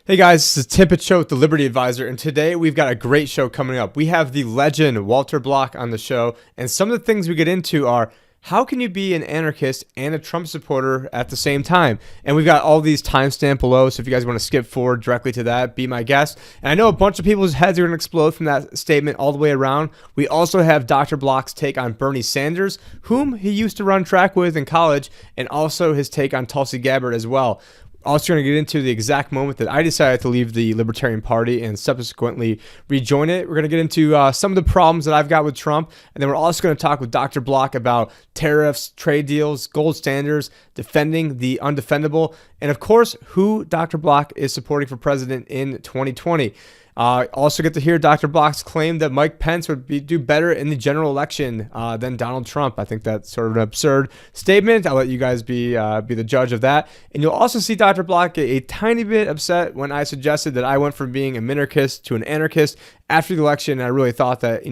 Hey guys, this is Tim Picciott with the Liberty Advisor, and today we've got a great show coming up. We have the legend Walter Block on the show, and some of the things we get into are how can you be an anarchist and a Trump supporter at the same time? And we've got all these timestamps below, so if you guys want to skip forward directly to that, be my guest. And I know a bunch of people's heads are going to explode from that statement all the way around. We also have Dr. Block's take on Bernie Sanders, whom he used to run track with in college, and also his take on Tulsi Gabbard as well. Also going to get into the exact moment that I decided to leave the Libertarian Party and subsequently rejoin it. We're going to get into some of the problems that I've got with Trump. And then we're also going to talk with Dr. Block about tariffs, trade deals, gold standards, defending the undefendable, and of course, who Dr. Block is supporting for president in 2020. Also get to hear Dr. Block's claim that Mike Pence would do better in the general election than Donald Trump. I think that's sort of an absurd statement. I'll let you guys be the judge of that. And you'll also see Dr. Block get a tiny bit upset when I suggested that I went from being a minarchist to an anarchist after the election. I really thought that,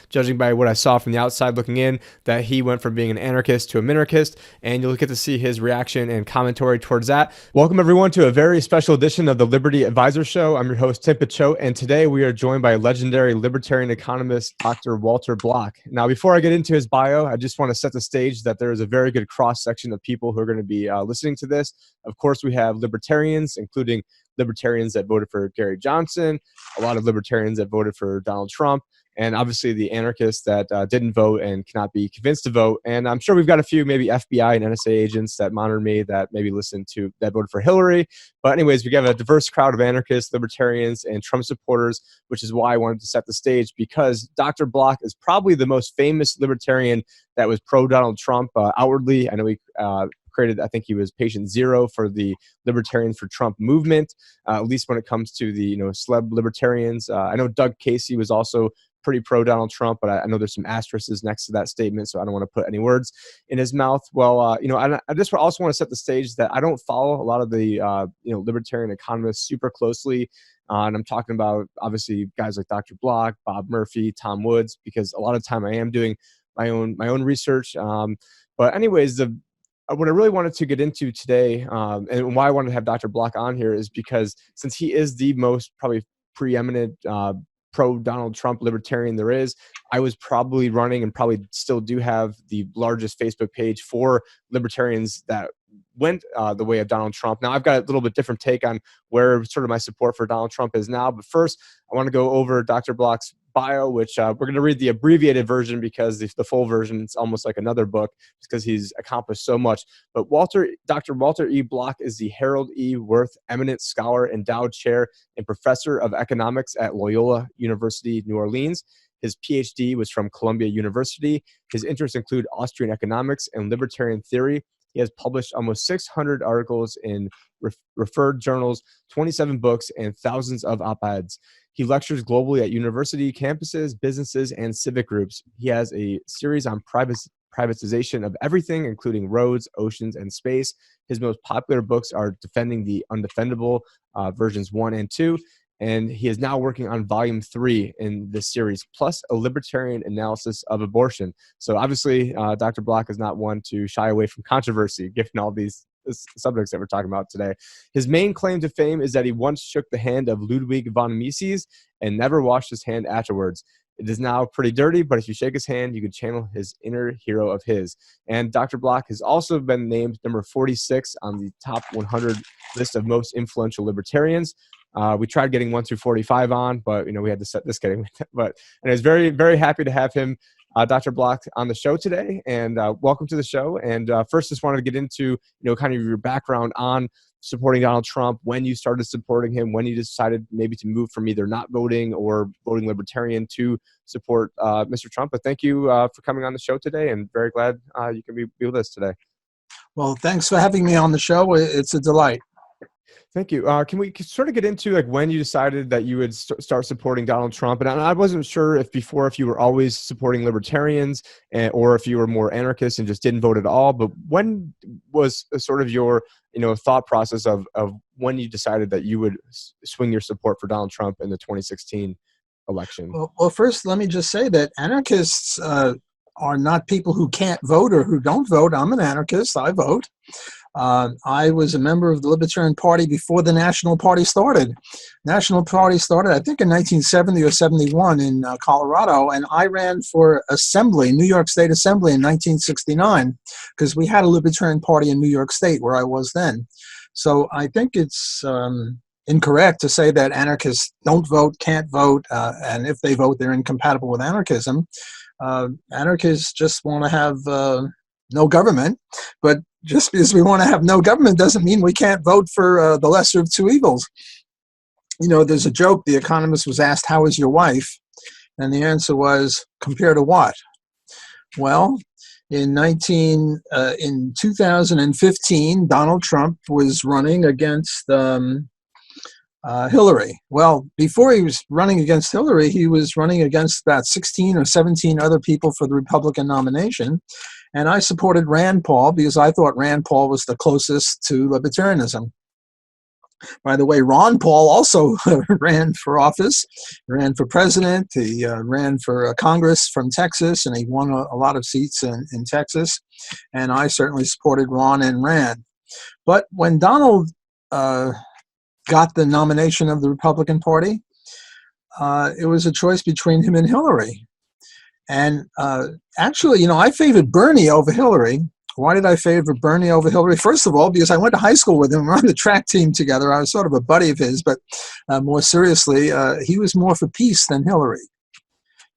judging by what I saw from the outside looking in, that he went from being an anarchist to a minarchist, and you'll get to see his reaction and commentary towards that. Welcome everyone to a very special edition of the Liberty Advisor Show. I'm your host, Tim Picciott, and today we are joined by legendary libertarian economist, Dr. Walter Block. Now, before I get into his bio, I just want to set the stage that there is a very good cross-section of people who are going to be listening to this. Of course, we have libertarians, including libertarians that voted for Gary Johnson, a lot of libertarians that voted for Donald Trump, and obviously the anarchists that didn't vote and cannot be convinced to vote. And I'm sure we've got a few maybe FBI and NSA agents that monitor me that maybe that voted for Hillary. But anyways, we have a diverse crowd of anarchists, libertarians, and Trump supporters, which is why I wanted to set the stage, because Dr. Block is probably the most famous libertarian that was pro-Donald Trump outwardly. I know he created, I think he was patient zero for the Libertarians for Trump movement, at least when it comes to the celeb libertarians. I know Doug Casey was also pretty pro Donald Trump, but I know there's some asterisks next to that statement, so I don't want to put any words in his mouth. Well, I just also want to set the stage that I don't follow a lot of the libertarian economists super closely. And I'm talking about obviously guys like Dr. Block, Bob Murphy, Tom Woods, because a lot of time I am doing my own research. But anyways, what I really wanted to get into today, and why I wanted to have Dr. Block on here, is because since he is the most probably preeminent pro-Donald Trump libertarian there is, I was probably running and probably still do have the largest Facebook page for libertarians that went the way of Donald Trump. Now, I've got a little bit different take on where sort of my support for Donald Trump is now. But first, I want to go over Dr. Block's bio, which we're going to read the abbreviated version because the full version is almost like another book because he's accomplished so much. But Dr. Walter E. Block is the Harold E. Wirth Eminent Scholar, Endowed Chair, and Professor of Economics at Loyola University, New Orleans. His PhD was from Columbia University. His interests include Austrian economics and libertarian theory. He has published almost 600 articles in referred journals, 27 books, and thousands of op-eds. He lectures globally at university campuses, businesses, and civic groups. He has a series on privatization of everything, including roads, oceans, and space. His most popular books are Defending the Undefendable, versions 1 and 2. And he is now working on volume 3 in this series, plus a libertarian analysis of abortion. So obviously, Dr. Block is not one to shy away from controversy, given all these subjects that we're talking about today. His main claim to fame is that he once shook the hand of Ludwig von Mises and never washed his hand afterwards. It is now pretty dirty, but if you shake his hand, you can channel his inner hero of his. And Dr. Block has also been named number 46 on the top 100 list of most influential libertarians. We tried getting 1 through 45 on, but we had to set this getting. But I was very, very happy to have him, Dr. Block, on the show today. And welcome to the show. And first, just wanted to get into kind of your background on supporting Donald Trump, when you started supporting him, when you decided maybe to move from either not voting or voting libertarian to support Mr. Trump. But thank you for coming on the show today, and very glad you can be with us today. Well, thanks for having me on the show. It's a delight. Thank you. Can we sort of get into when you decided that you would start supporting Donald Trump? And I wasn't sure if you were always supporting libertarians or if you were more anarchist and just didn't vote at all. But when was sort of your thought process of when you decided that you would swing your support for Donald Trump in the 2016 election? Well, first, let me just say that anarchists are not people who can't vote or who don't vote. I'm an anarchist. I vote. I was a member of the Libertarian Party before the National Party started. National Party started, I think, in 1970 or 71 in Colorado, and I ran for Assembly, New York State Assembly in 1969, because we had a Libertarian Party in New York State where I was then. So I think it's incorrect to say that anarchists don't vote, can't vote, and if they vote, they're incompatible with anarchism. Anarchists just want to have no government, but just because we want to have no government doesn't mean we can't vote for the lesser of two evils. You know, there's a joke. The Economist was asked, "How is your wife?" And the answer was, "Compared to what?" Well, in 2015, Donald Trump was running against Hillary. Well, before he was running against Hillary, he was running against about 16 or 17 other people for the Republican nomination. And I supported Rand Paul because I thought Rand Paul was the closest to libertarianism. By the way, Ron Paul also ran for office, ran for president. He ran for Congress from Texas, and he won a lot of seats in Texas. And I certainly supported Ron and Rand. But when Donald got the nomination of the Republican Party, it was a choice between him and Hillary. And actually, you know, I favored Bernie over Hillary. Why did I favor Bernie over Hillary? First of all, because I went to high school with him. We're on the track team together. I was sort of a buddy of his, but more seriously, he was more for peace than Hillary.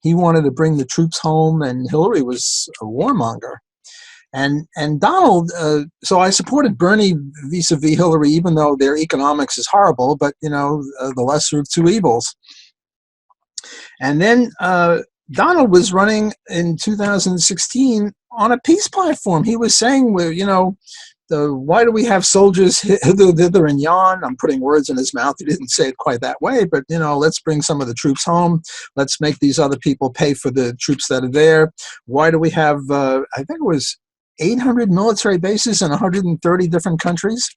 He wanted to bring the troops home, and Hillary was a warmonger. And Donald, so I supported Bernie vis-a-vis Hillary, even though their economics is horrible, but, you know, the lesser of two evils. And then Donald was running in 2016 on a peace platform. He was saying, well, you know, why do we have soldiers hither, thither, and yon? I'm putting words in his mouth. He didn't say it quite that way, but, you know, let's bring some of the troops home. Let's make these other people pay for the troops that are there. Why do we have, I think it was 800 military bases in 130 different countries?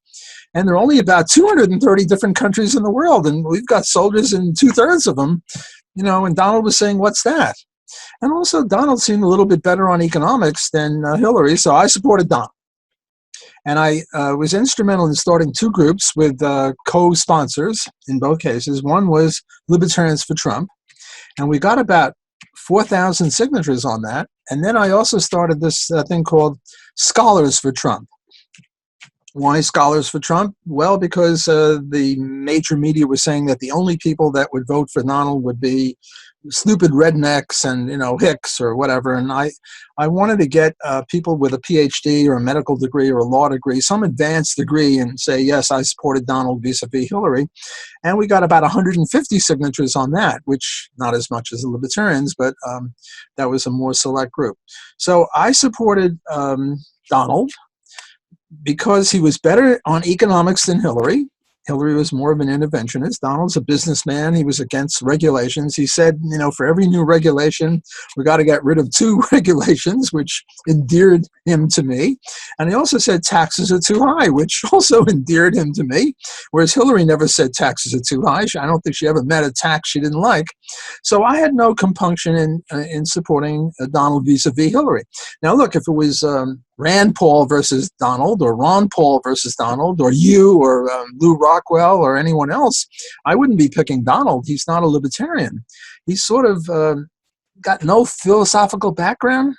And there are only about 230 different countries in the world, and we've got soldiers in 2/3 of them. You know, and Donald was saying, what's that? And also, Donald seemed a little bit better on economics than Hillary, so I supported Donald. And I was instrumental in starting two groups with co-sponsors in both cases. One was Libertarians for Trump, and we got about 4,000 signatures on that. And then I also started this thing called Scholars for Trump. Why Scholars for Trump? Well, because the major media was saying that the only people that would vote for Donald would be stupid rednecks and, you know, hicks or whatever. And I wanted to get people with a PhD or a medical degree or a law degree, some advanced degree, and say, yes, I supported Donald vis-a-vis Hillary. And we got about 150 signatures on that, which not as much as the Libertarians, but that was a more select group. So I supported Donald because he was better on economics than Hillary. Hillary was more of an interventionist. Donald's a businessman. He was against regulations. He said, you know, for every new regulation, we got to get rid of 2 regulations, which endeared him to me. And he also said taxes are too high, which also endeared him to me, whereas Hillary never said taxes are too high. I don't think she ever met a tax she didn't like. So I had no compunction in supporting Donald vis-a-vis Hillary. Now, look, if it was Rand Paul versus Donald, or Ron Paul versus Donald, or you, or Lou Rockwell, or anyone else, I wouldn't be picking Donald. He's not a libertarian. He's sort of got no philosophical background.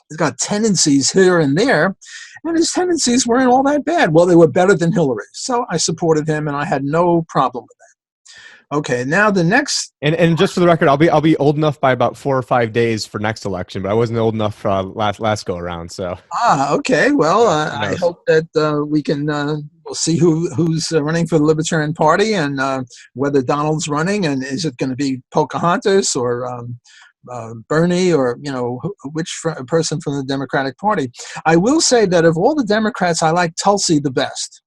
He's got tendencies here and there, and his tendencies weren't all that bad. Well, they were better than Hillary, so I supported him, and I had no problem with that. Okay, now the next, and just for the record, I'll be old enough by about 4 or 5 days for next election, but I wasn't old enough for last go around. So okay, well, I hope that we can we'll see who's running for the Libertarian Party, and whether Donald's running, and is it going to be Pocahontas or Bernie, or, you know, which person from the Democratic Party. I will say that of all the Democrats, I like Tulsi the best.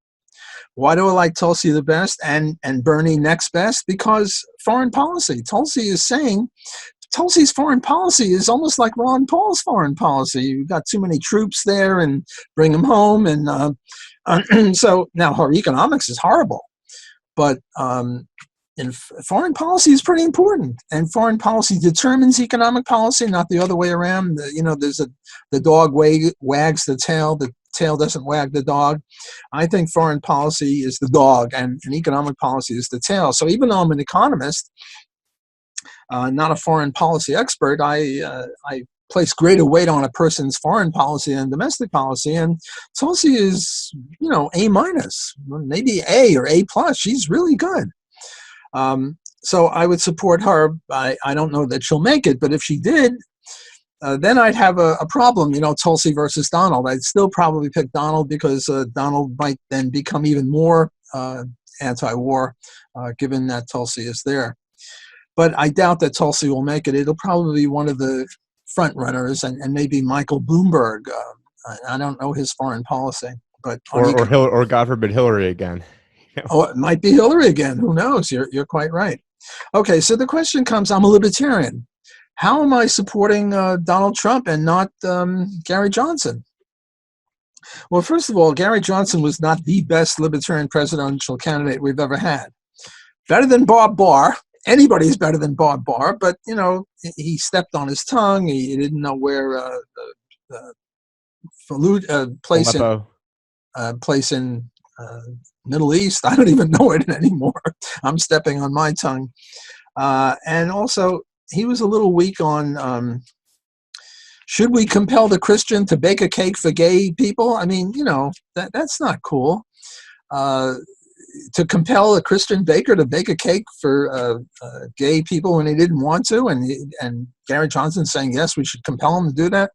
Why do I like Tulsi the best and Bernie next best? Because foreign policy. Tulsi is saying Tulsi's foreign policy is almost like Ron Paul's foreign policy. You've got too many troops there and bring them home. And so now her economics is horrible. But foreign policy is pretty important. And foreign policy determines economic policy, not the other way around. You know, there's the dog wags the tail. The tail doesn't wag the dog. I think foreign policy is the dog and economic policy is the tail. So even though I'm an economist, not a foreign policy expert, I place greater weight on a person's foreign policy and domestic policy. And Tulsi is, A minus, maybe A or A plus. She's really good. So I would support her. I don't know that she'll make it, but if she did, then I'd have a problem, Tulsi versus Donald. I'd still probably pick Donald because Donald might then become even more anti-war, given that Tulsi is there. But I doubt that Tulsi will make it. It'll probably be one of the front runners and maybe Michael Bloomberg. I don't know his foreign policy. But or God forbid, Hillary again. Oh, it might be Hillary again. Who knows? You're quite right. Okay, so the question comes, I'm a libertarian. How am I supporting Donald Trump and not Gary Johnson? Well, first of all, Gary Johnson was not the best libertarian presidential candidate we've ever had. Better than Bob Barr. Anybody's better than Bob Barr, but, he stepped on his tongue. He didn't know where place in Middle East. I don't even know it anymore. I'm stepping on my tongue. And also, he was a little weak on should we compel the Christian to bake a cake for gay people? I mean, that's not cool. To compel a Christian baker to bake a cake for gay people when he didn't want to, and Gary Johnson saying, yes, we should compel him to do that.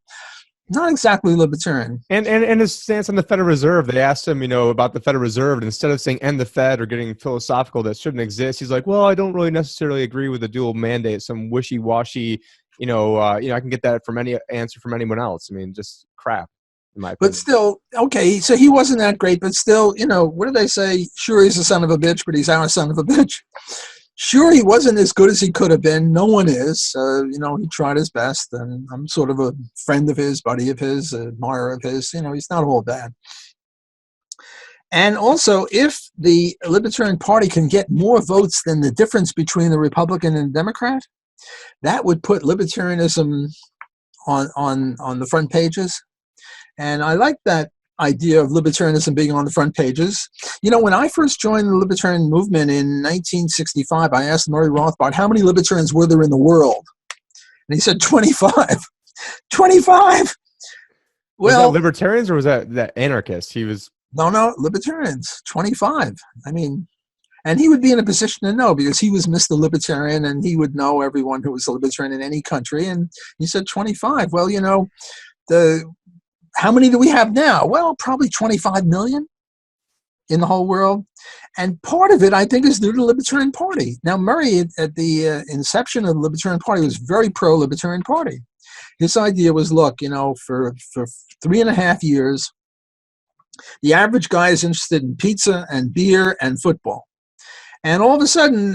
Not exactly libertarian. And his stance on the Federal Reserve, they asked him, about the Federal Reserve, and instead of saying end the Fed or getting philosophical that shouldn't exist, he's like, well, I don't really necessarily agree with the dual mandate, some wishy-washy, I can get that from any answer from anyone else. I mean, just crap, in my opinion. But still, okay, so he wasn't that great, but still, what do they say? Sure, he's a son of a bitch, but he's our son of a bitch. Sure, he wasn't as good as he could have been. No one is. He tried his best, and I'm sort of a friend of his, buddy of his, admirer of his. He's not all bad. And also, if the Libertarian Party can get more votes than the difference between the Republican and Democrat, that would put libertarianism on the front pages. And I like that idea of libertarianism being on the front pages. When I first joined the libertarian movement in 1965, I asked Murray Rothbard, how many libertarians were there in the world? And he said 25. 25! Well, was that libertarians or was that anarchists? He was... No, libertarians, 25. I mean, and he would be in a position to know because he was Mr. Libertarian and he would know everyone who was a libertarian in any country. And he said 25. Well, how many do we have now? Well, probably 25 million in the whole world. And part of it, I think, is due to the Libertarian Party. Now, Murray, at the inception of the Libertarian Party, was very pro-Libertarian Party. His idea was, look, for 3.5 years, the average guy is interested in pizza and beer and football. And all of a sudden,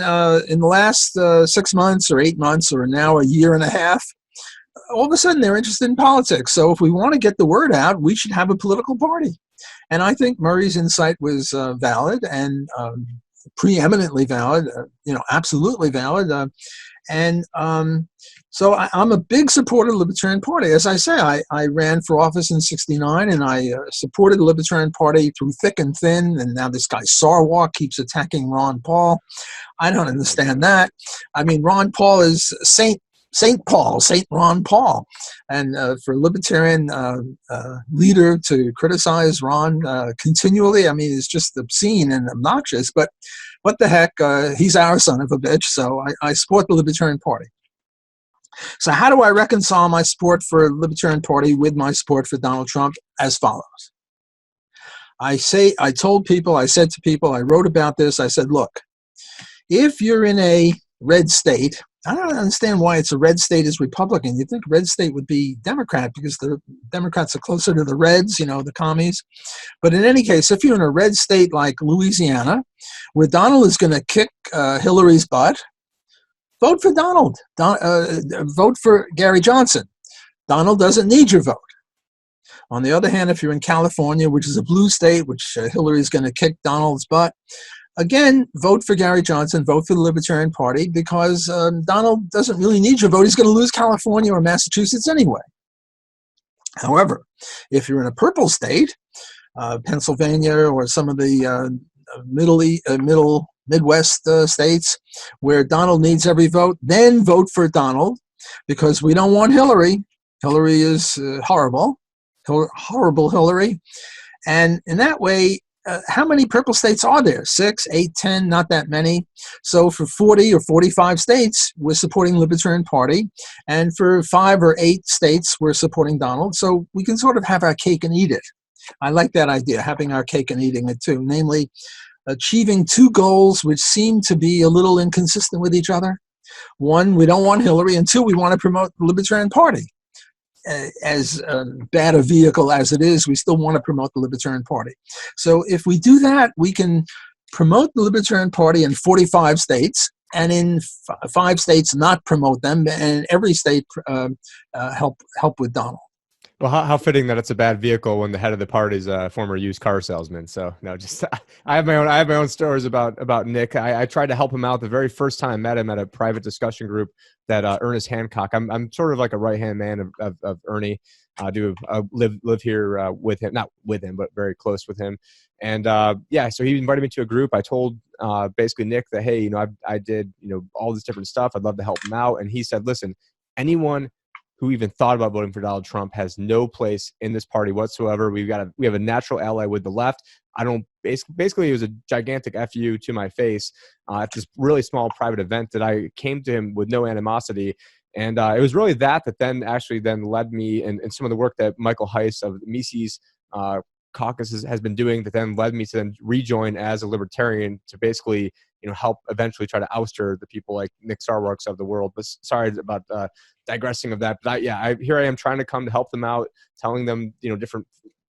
in the last 6 months or 8 months or now a year and a half, all of a sudden they're interested in politics. So if we want to get the word out, we should have a political party. And I think Murray's insight was valid and preeminently valid, absolutely valid. So I'm a big supporter of the Libertarian Party. As I say, I ran for office in '69, and I supported the Libertarian Party through thick and thin. And now this guy Sarwark keeps attacking Ron Paul. I don't understand that. I mean, Ron Paul is Saint Ron Paul. And for a libertarian leader to criticize Ron continually, I mean, it's just obscene and obnoxious. But what the heck? He's our son of a bitch. So I support the Libertarian Party. So how do I reconcile my support for the Libertarian Party with my support for Donald Trump? As follows. I said to people, I wrote about this. I said, look, if you're in a red state, I don't understand why it's a red state is Republican. You'd think red state would be Democrat because the Democrats are closer to the Reds, the commies. But in any case, if you're in a red state like Louisiana, where Donald is going to kick Hillary's butt, vote for Donald. Vote for Gary Johnson. Donald doesn't need your vote. On the other hand, if you're in California, which is a blue state, which Hillary's going to kick Donald's butt, again, vote for Gary Johnson, vote for the Libertarian Party, because Donald doesn't really need your vote. He's going to lose California or Massachusetts anyway. However, if you're in a purple state, Pennsylvania or some of the middle Midwest states where Donald needs every vote, then vote for Donald, because we don't want Hillary. Hillary is horrible, horrible Hillary. And in that way, how many purple states are there? 6, 8, 10, not that many. So for 40 or 45 states, we're supporting the Libertarian Party. And for 5 or 8 states, we're supporting Donald. So we can sort of have our cake and eat it. I like that idea, having our cake and eating it too, namely achieving 2 goals which seem to be a little inconsistent with each other. 1, we don't want Hillary, and 2, we want to promote the Libertarian Party. As bad a vehicle as it is, we still want to promote the Libertarian Party. So if we do that, we can promote the Libertarian Party in 45 states, and in 5 states not promote them, and every state help with Donald. Well, how fitting that it's a bad vehicle when the head of the party is a former used car salesman. So no, just I have my own stories about Nick. I tried to help him out the very first time I met him at a private discussion group that Ernest Hancock. I'm sort of like a right hand man of Ernie. I do live here with him, not with him, but very close with him. And yeah, so he invited me to a group. I told basically Nick that, hey, I did all this different stuff. I'd love to help him out. And he said, listen, anyone who even thought about voting for Donald Trump has no place in this party whatsoever. We have a natural ally with the left. Basically it was a gigantic FU to my face at this really small private event that I came to him with no animosity. And it was really that then led me and some of the work that Michael Heiss of Mises caucus has been doing that then led me to then rejoin as a libertarian to basically help eventually try to ouster the people like Nick Sarwarks of the world. But sorry about digressing of that. But here I am trying to come to help them out, telling them different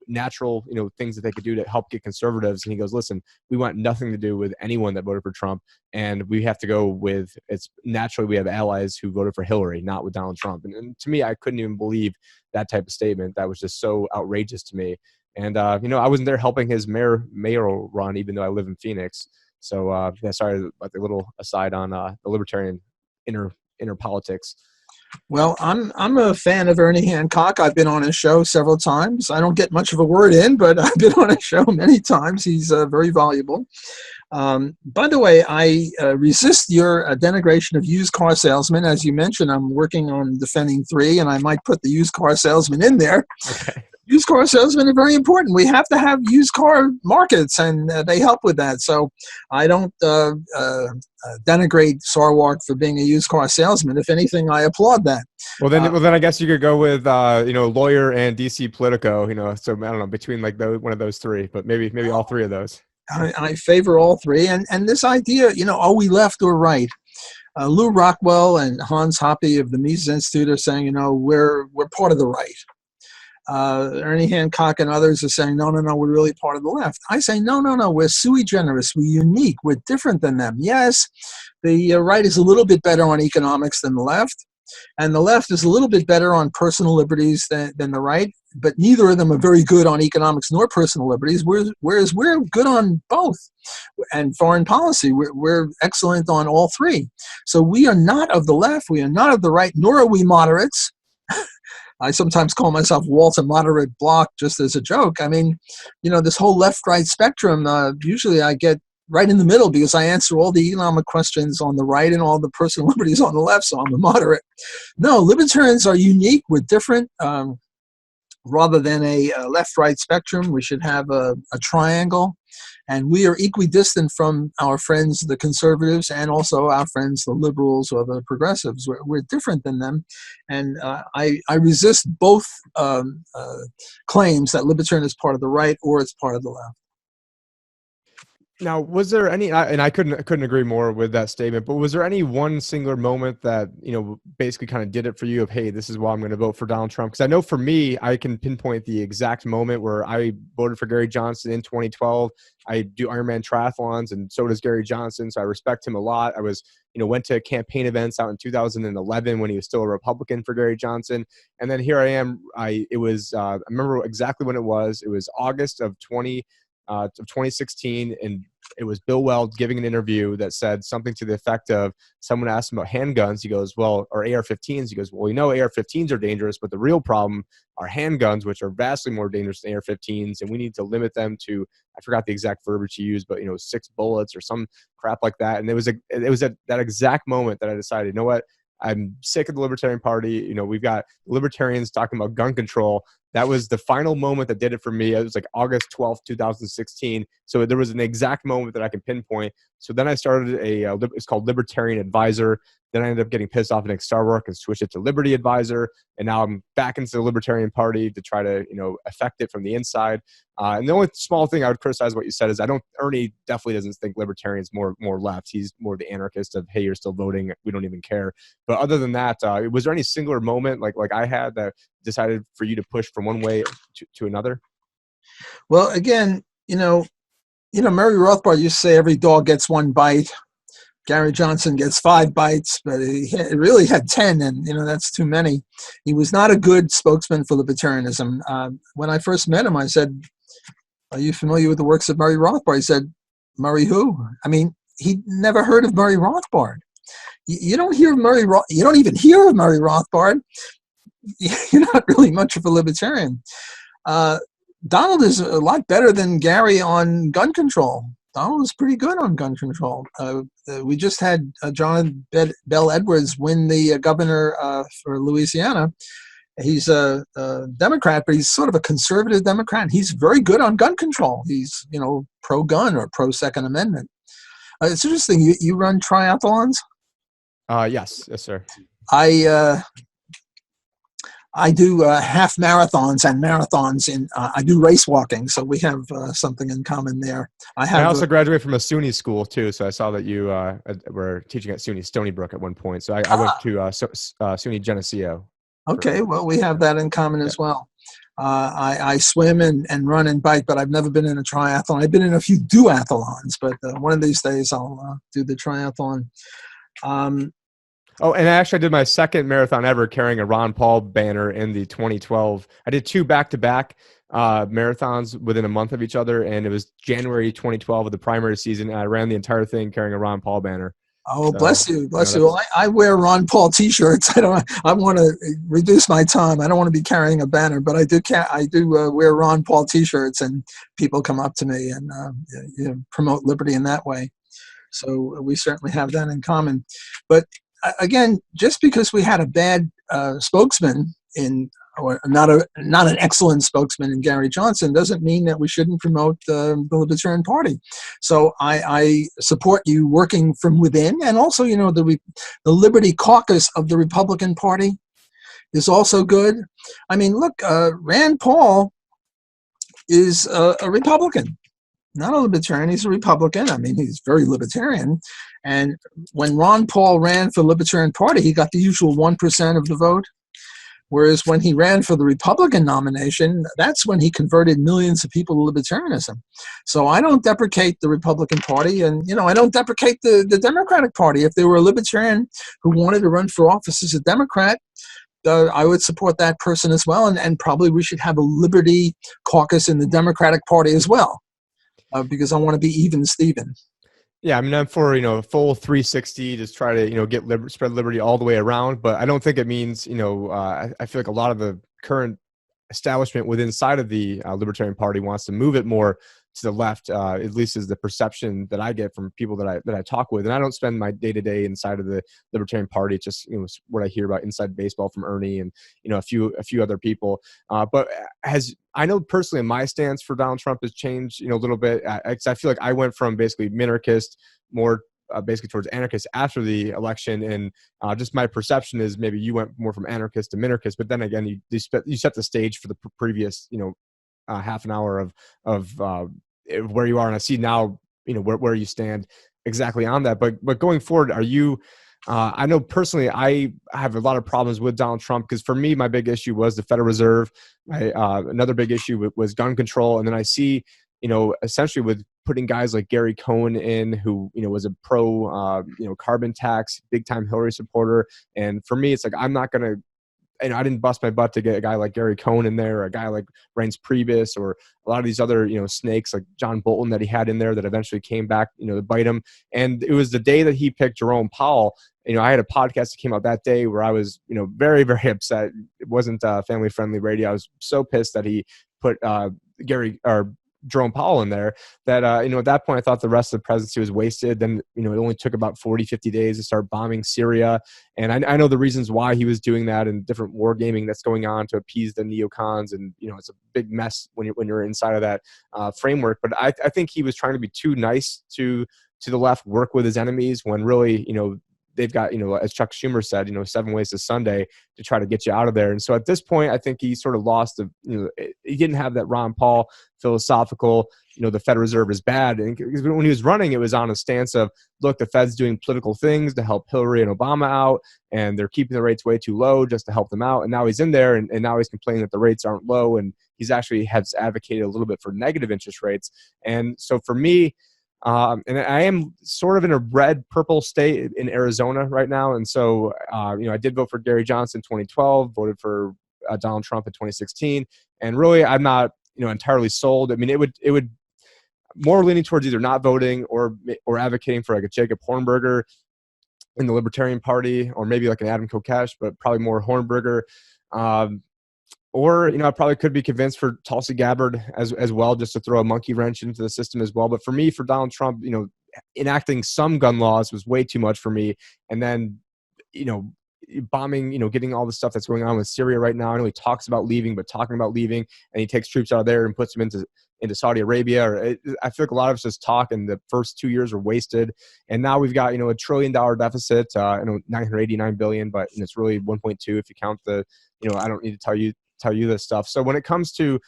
natural things that they could do to help get conservatives. And he goes, listen, we want nothing to do with anyone that voted for Trump, and we have to go with it's naturally we have allies who voted for Hillary, not with Donald Trump. And to me, I couldn't even believe that type of statement. That was just so outrageous to me. And I wasn't there helping his mayoral run, even though I live in Phoenix. So yeah, sorry about the little aside on the libertarian inner politics. Well, I'm a fan of Ernie Hancock. I've been on his show several times. I don't get much of a word in, but I've been on his show many times. He's very valuable. By the way, I resist your denigration of used car salesmen. As you mentioned, I'm working on defending 3, and I might put the used car salesman in there. Okay. Used car salesmen are very important. We have to have used car markets, and they help with that. So I don't denigrate Sarwark for being a used car salesman. If anything, I applaud that. Well, then I guess you could go with lawyer and DC Politico. So I don't know, between like one of those 3, but maybe all 3 of those. I favor all 3, and this idea, are we left or right? Lou Rockwell and Hans Hoppe of the Mises Institute are saying, we're part of the right. Ernie Hancock and others are saying, no, we're really part of the left. I say, no, we're sui generis, we're unique, we're different than them. Yes, the right is a little bit better on economics than the left, and the left is a little bit better on personal liberties than the right, but neither of them are very good on economics nor personal liberties, whereas we're good on both. And foreign policy, we're excellent on all 3. So we are not of the left, we are not of the right, nor are we moderates. I sometimes call myself Walter Moderate Block just as a joke. I mean, this whole left-right spectrum, usually I get right in the middle because I answer all the economic questions on the right and all the personal liberties on the left, so I'm a moderate. No, libertarians are unique. We're different. Rather than a left-right spectrum, we should have a triangle. And we are equidistant from our friends, the conservatives, and also our friends, the liberals or the progressives. We're different than them. And I resist both claims that libertarian is part of the right or it's part of the left. Now, was there any, and I couldn't agree more with that statement, but was there any one singular moment that, basically kind of did it for you of, hey, this is why I'm going to vote for Donald Trump? Because I know for me, I can pinpoint the exact moment where I voted for Gary Johnson in 2012. I do Ironman triathlons, and so does Gary Johnson, so I respect him a lot. I was, went to campaign events out in 2011 when he was still a Republican for Gary Johnson. And then here I am. I remember exactly when it was. It was August of 2016, and it was Bill Weld giving an interview that said something to the effect of, someone asked him about handguns. He goes, well, or AR-15s. He goes, well, we know AR-15s are dangerous, but the real problem are handguns, which are vastly more dangerous than AR-15s, and we need to limit them to, I forgot the exact verbiage he used, but 6 bullets or some crap like that. And it was at that exact moment that I decided, you know what? I'm sick of the Libertarian Party. We've got libertarians talking about gun control. That was the final moment that did it for me. It was like August 12th, 2016. So there was an exact moment that I can pinpoint. So then I started it's called Libertarian Advisor. Then I ended up getting pissed off at Star Work and switched it to Liberty Advisor. And now I'm back into the Libertarian Party to try to, affect it from the inside. And the only small thing I would criticize what you said is Ernie definitely doesn't think libertarians more left. He's more the anarchist of, hey, you're still voting. We don't even care. But other than that, was there any singular moment like I had that decided for you to push from one way to another? Well, again, Murray Rothbard used to say every dog gets one bite. Gary Johnson gets 5 bites, but he really had 10, and that's too many. He was not a good spokesman for libertarianism. When I first met him, I said, "Are you familiar with the works of Murray Rothbard?" He said, "Murray who?" I mean, he'd never heard of Murray Rothbard. You don't hear of you don't even hear of Murray Rothbard. You're not really much of a libertarian. Donald is a lot better than Gary on gun control. Donald was pretty good on gun control. We just had John Bell Edwards win the governor for Louisiana. He's a Democrat, but he's sort of a conservative Democrat. He's very good on gun control. He's, pro-gun or pro-Second Amendment. It's interesting. You run triathlons? Yes, sir. I do half marathons and marathons. I do race walking, so we have something in common there. I also graduated from a SUNY school too, so I saw that you were teaching at SUNY Stony Brook at one point. So I went to SUNY Geneseo. Okay, well, we have that in common as well. I swim and run and bike, but I've never been in a triathlon. I've been in a few duathlons, but one of these days I'll do the triathlon. Oh, and actually I did my second marathon ever carrying a Ron Paul banner in the 2012. I did 2 back-to-back marathons within a month of each other, and it was January 2012 of the primary season, and I ran the entire thing carrying a Ron Paul banner. Oh, so, bless you. Well, I wear Ron Paul T-shirts. I want to reduce my time. I don't want to be carrying a banner, but I do wear Ron Paul T-shirts, and people come up to me and promote liberty in that way. So we certainly have that in common. But again, just because we had a bad spokesman or not an excellent spokesman in Gary Johnson doesn't mean that we shouldn't promote the Libertarian Party. So I support you working from within, and also the Liberty Caucus of the Republican Party is also good. I mean, look, Rand Paul is a Republican. Not a libertarian, he's a Republican. I mean, he's very libertarian. And when Ron Paul ran for the Libertarian Party, he got the usual 1% of the vote. Whereas when he ran for the Republican nomination, that's when he converted millions of people to libertarianism. So I don't deprecate the Republican Party, and I don't deprecate the Democratic Party. If there were a libertarian who wanted to run for office as a Democrat, I would support that person as well. And probably we should have a Liberty Caucus in the Democratic Party as well. Because I want to be even Steven. Yeah, I mean, I'm for a full 360, just try to get spread liberty all the way around. But I don't think it means I feel like a lot of the current establishment within inside of the Libertarian Party wants to move it more to the left. At least is the perception that I get from people that I talk with. And I don't spend my day to day inside of the Libertarian Party. It's just what I hear about inside baseball from Ernie and a few other people. But I know personally my stance for Donald Trump has changed a little bit. I feel like I went from basically minarchist more basically towards anarchist after the election, and just my perception is maybe you went more from anarchist to minarchist. But then again, you set the stage for the previous half an hour of where you are, and I see now where you stand exactly on that. But going forward, are you? I know personally, I have a lot of problems with Donald Trump because for me, my big issue was the Federal Reserve. Another big issue was gun control, and then I see essentially with putting guys like Gary Cohn in, who was a pro carbon tax, big time Hillary supporter, and for me, it's like I'm not going to I didn't bust my butt to get a guy like Gary Cohn in there, or a guy like Reince Priebus, or a lot of these other, snakes like John Bolton that he had in there that eventually came back, to bite him. And it was the day that he picked Jerome Powell. I had a podcast that came out that day where I was, very, very upset. It wasn't family friendly radio. I was so pissed that he put Jerome Powell in there that, at that point, I thought the rest of the presidency was wasted. Then, it only took about 40, 50 days to start bombing Syria. And I know the reasons why he was doing that and different war gaming that's going on to appease the neocons. And, it's a big mess when you're inside of that framework. But I think he was trying to be too nice to the left, work with his enemies, when really, they've got, as Chuck Schumer said, 7 ways to Sunday to try to get you out of there. And so at this point, I think he sort of lost he didn't have that Ron Paul philosophical, the Federal Reserve is bad. And when he was running, it was on a stance of, look, the Fed's doing political things to help Hillary and Obama out, and they're keeping the rates way too low just to help them out. And now he's in there, and now he's complaining that the rates aren't low. And he's actually has advocated a little bit for negative interest rates. And so for me, and I am sort of in a red-purple state in Arizona right now. And so, I did vote for Gary Johnson in 2012, voted for Donald Trump in 2016. And really, I'm not, entirely sold. I mean, it would more leaning towards either not voting or advocating for like a Jacob Hornberger in the Libertarian Party, or maybe like an Adam Kokesh, but probably more Hornberger. Or, I probably could be convinced for Tulsi Gabbard as well, just to throw a monkey wrench into the system as well. But for me, for Donald Trump, enacting some gun laws was way too much for me. And then, bombing, getting all the stuff that's going on with Syria right now. I know he talks about leaving, but talking about leaving, and he takes troops out of there and puts them into Saudi Arabia. I feel like a lot of us just talk, and the first 2 years were wasted. And now we've got, $1 trillion deficit, $989 billion, but it's really 1.2 if you count the, I don't need to tell you this stuff. So when it comes to,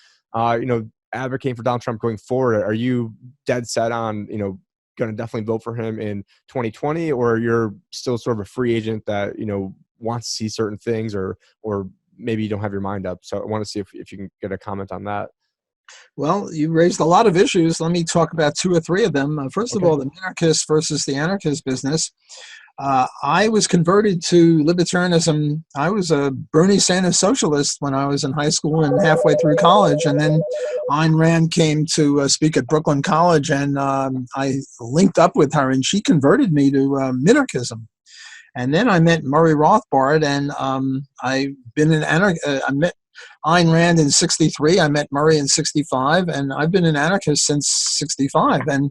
advocating for Donald Trump going forward, are you dead set on, going to definitely vote for him in 2020, or you're still sort of a free agent that, wants to see certain things, or maybe you don't have your mind up? So I want to see if you can get a comment on that. Well, you raised a lot of issues. Let me talk about 2 or 3 of them. First of all, the minarchist versus the anarchist business. I was converted to libertarianism. I was a Bernie Sanders socialist when I was in high school and halfway through college. And then Ayn Rand came to speak at Brooklyn College, and I linked up with her, and she converted me to minarchism. And then I met Murray Rothbard, and I've been in I met Ayn Rand in 63. I met Murray in 65, and I've been an anarchist since 65, and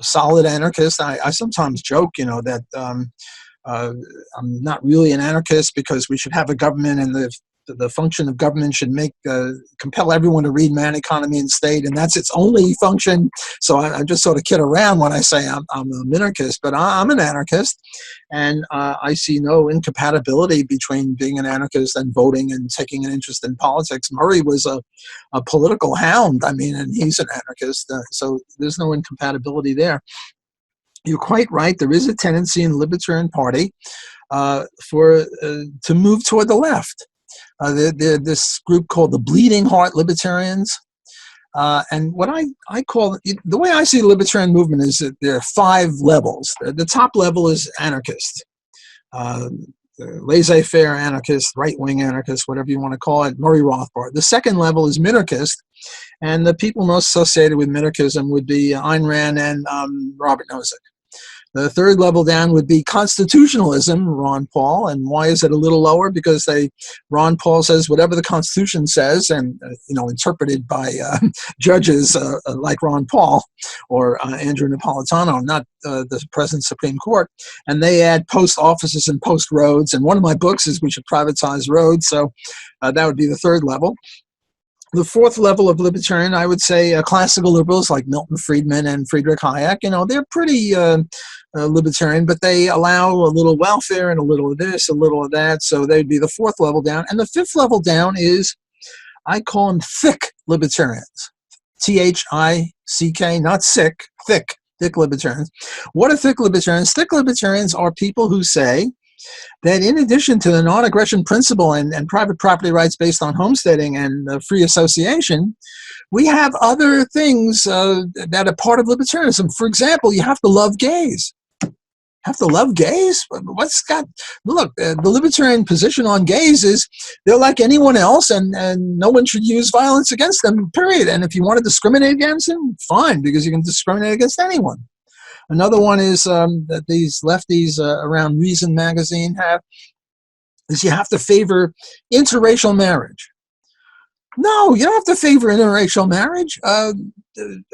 solid anarchist. I sometimes joke, that I'm not really an anarchist because we should have a government, and the function of government should compel everyone to read Man, Economy, and State, and that's its only function. So I just sort of kid around when I say I'm a minarchist, but I'm an anarchist, and I see no incompatibility between being an anarchist and voting and taking an interest in politics. Murray was a political hound, and he's an anarchist, so there's no incompatibility there. You're quite right. There is a tendency in the Libertarian Party to move toward the left. This group called the Bleeding Heart Libertarians. And what I call, the way I see the libertarian movement is that there are 5 levels. The top level is anarchist, laissez-faire anarchist, right-wing anarchist, whatever you want to call it, Murray Rothbard. The second level is minarchist, and the people most associated with minarchism would be Ayn Rand and Robert Nozick. The third level down would be constitutionalism, Ron Paul. And why is it a little lower? Because Ron Paul says whatever the Constitution says, and interpreted by judges like Ron Paul or Andrew Napolitano, not the present Supreme Court. And they add post offices and post roads. And one of my books is we should privatize roads. So that would be the third level. The fourth level of libertarian, I would say classical liberals like Milton Friedman and Friedrich Hayek, they're pretty libertarian, but they allow a little welfare and a little of this, a little of that. So they'd be the fourth level down. And the fifth level down is, I call them thick libertarians. Thick, not sick, thick libertarians. What are thick libertarians? Thick libertarians are people who say that in addition to the non-aggression principle and private property rights based on homesteading and free association, we have other things that are part of libertarianism. For example, you have to love gays. Have to love gays? What's got, look, the libertarian position on gays is they're like anyone else, and no one should use violence against them, period. And if you want to discriminate against them, fine, because you can discriminate against anyone. Another one is that these lefties around Reason magazine have, is you have to favor interracial marriage. No, you don't have to favor interracial marriage. I